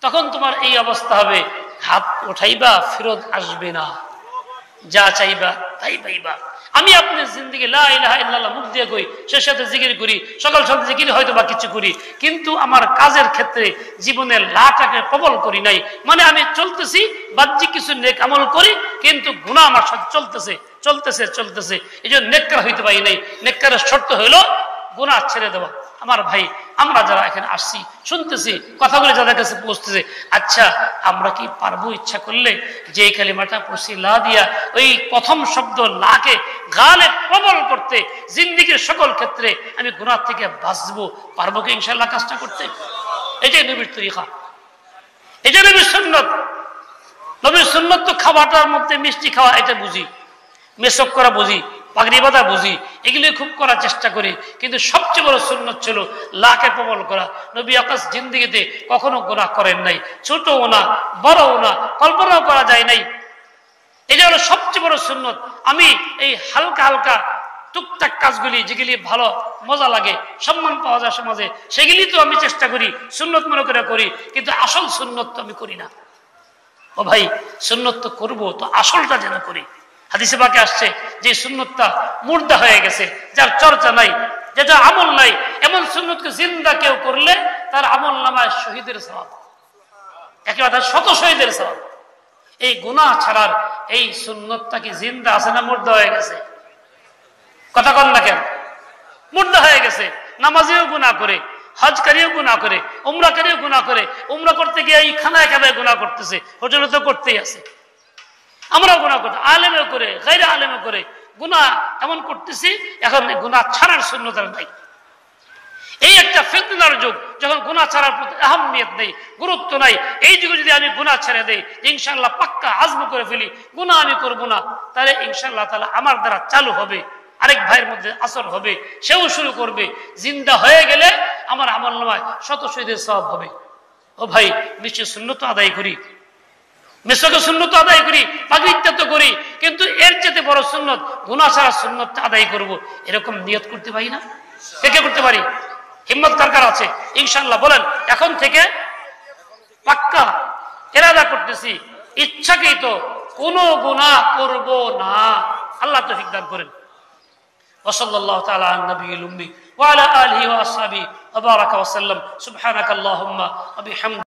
তখন তোমার এই অবস্থা হবে, হাত উঠাইবা ফেরত আসবে না, যা চাইবা তাই পাইবা। আমি আপনার জিন্দেগি লা ইলাহা ইল্লাল্লাহ মুখ দিয়ে কই, সে সাথে জিকির করি, সকাল সন্ধ্যা জিকির হয়তো বা কিছু করি, কিন্তু আমার কাজের ক্ষেত্রে জীবনের লাটাকে প্রবল করি নাই। মানে আমি চলতেছি, বাহ্যিক কিছু নেক আমল করি, কিন্তু গুনাহ আমার সাথে চলতেছে চলতেছে চলতেছে, এই জন্য নেককার হইতে পারি নাই। নেককারের শর্ত হইল গুনাহ ছেড়ে দেওয়া। আমার ভাই, আমরা যারা এখানে আসছি, শুনতেছি, কথাগুলো যাদের কাছে পৌঁছতেছে, আচ্ছা আমরা কি পারবো ইচ্ছা করলে যে কালিমাটা পড়ছি লা দিয়া, ওই প্রথম শব্দ লাকে গালে প্রবল করতে, জিন্দেগীর সকল ক্ষেত্রে আমি গুনাহ থেকে বাঁচবো, পারবো কি ইনশাআল্লাহ কাজটা করতে? এটাই নবীর তরিকা, এটা নবীর সুন্নত। নবীর সুন্নত তো খাবারটার মধ্যে মিষ্টি খাওয়া, এটা বুঝি, মেসক করা বুঝি, পাগড়ি বাঁধা বুঝি, এগুলি খুব করার চেষ্টা করি, কিন্তু সবচেয়ে বড় সুন্নত ছিল লাকে প্রবল করা। নবী আকাশ জিন্দেগিতে কখনো গুনাহ করেন নাই, ছোটও না বড়ও না, কল্পনাও করা যায় নাই। এটা হলো সবচেয়ে বড় সুন্নত। আমি এই হালকা হালকা টুকটাক কাজগুলি যেগুলি ভালো মজা লাগে, সম্মান পাওয়া যায় সমাজে, সেগুলি তো আমি চেষ্টা করি সুন্নত মনে করে করি, কিন্তু আসল সুন্নত তো আমি করি না। ও ভাই, সুন্নত তো করবো, তো আসলটা যেন করি। হাদিসে পাকে আসছে যে সুন্নতটা মুর্দা হয়ে গেছে, যার চর্চা নাই, যেটা আমল নাই, এমন সুন্নতকে জিন্দা কেউ করলে তার আমল নামায় শহীদের সওয়াব, একেবারে শত শহীদের সওয়াব। এই গুনাহ ছাড়ার এই সুন্নতটা কি জিন্দা আছে না মুর্দা হয়ে গেছে? কথা কন না কেন? মুর্দা হয়ে গেছে। নামাজিও গুনাহ করে, হজকারীও গুনাহ করে, উমরাকারীও গুনাহ করে, উমরা করতে গিয়ে এই খানায় খানায় গুনাহ করতেছে, হোটেলে তো করতেই আছে। আমরাও গুনাহ করতে, আলেমেও করে, গায়রে আলেমও করে গুনাহ এমন করতেছি, এখন গুনাহ ছাড়ার সুন্নত নাই। এই একটা ফিতনার যুগ, যখন গুনাহ ছাড়ার প্রতি আহমিয়ত নেই, গুরুত্ব নাই। এই যুগে যদি আমি গুনাহ ছেড়ে দেই, ইনশাআল্লাহ পাক্কা আজম করে ফেলি গুনাহ আমি করব না, তাহলে ইনশাআল্লাহ তাআলা আমার দ্বারা চালু হবে, আরেক ভাইয়ের মধ্যে আসর হবে, সেও শুরু করবে। জিন্দা হয়ে গেলে আমার আমলনামায় শত শহীদের সওয়াব হবে। ও ভাই, নিশ্চয় সুন্নত আদায় করি, মিসকে সুন্নত আদায় করি, পাগড়িটা তো করি, কিন্তু এর চেয়ে বড় সুন্নত গুনাহ ছাড়া সুন্নতটা আদায় করব, এরকম নিয়ত করতে পারি না? কে করতে পারি? হিম্মত কার কার আছে? ইনশাআল্লাহ বলেন, এখন থেকে পাক্কা ইরাদা করতেছি, ইচ্ছাকেই তো কোনো গুনাহ করব না। আল্লাহ তৌফিক দান করেন। ওয়াসাল্লাল্লাহু তাআলা আলা নবিয়িল উম্মি ওয়া আলা আলিহি ওয়া আসহাবিহি ওয়া বারাকা ওয়া সাল্লাম। সুবহানাকাল্লাহুম্মা ওয়া বিহামদিকা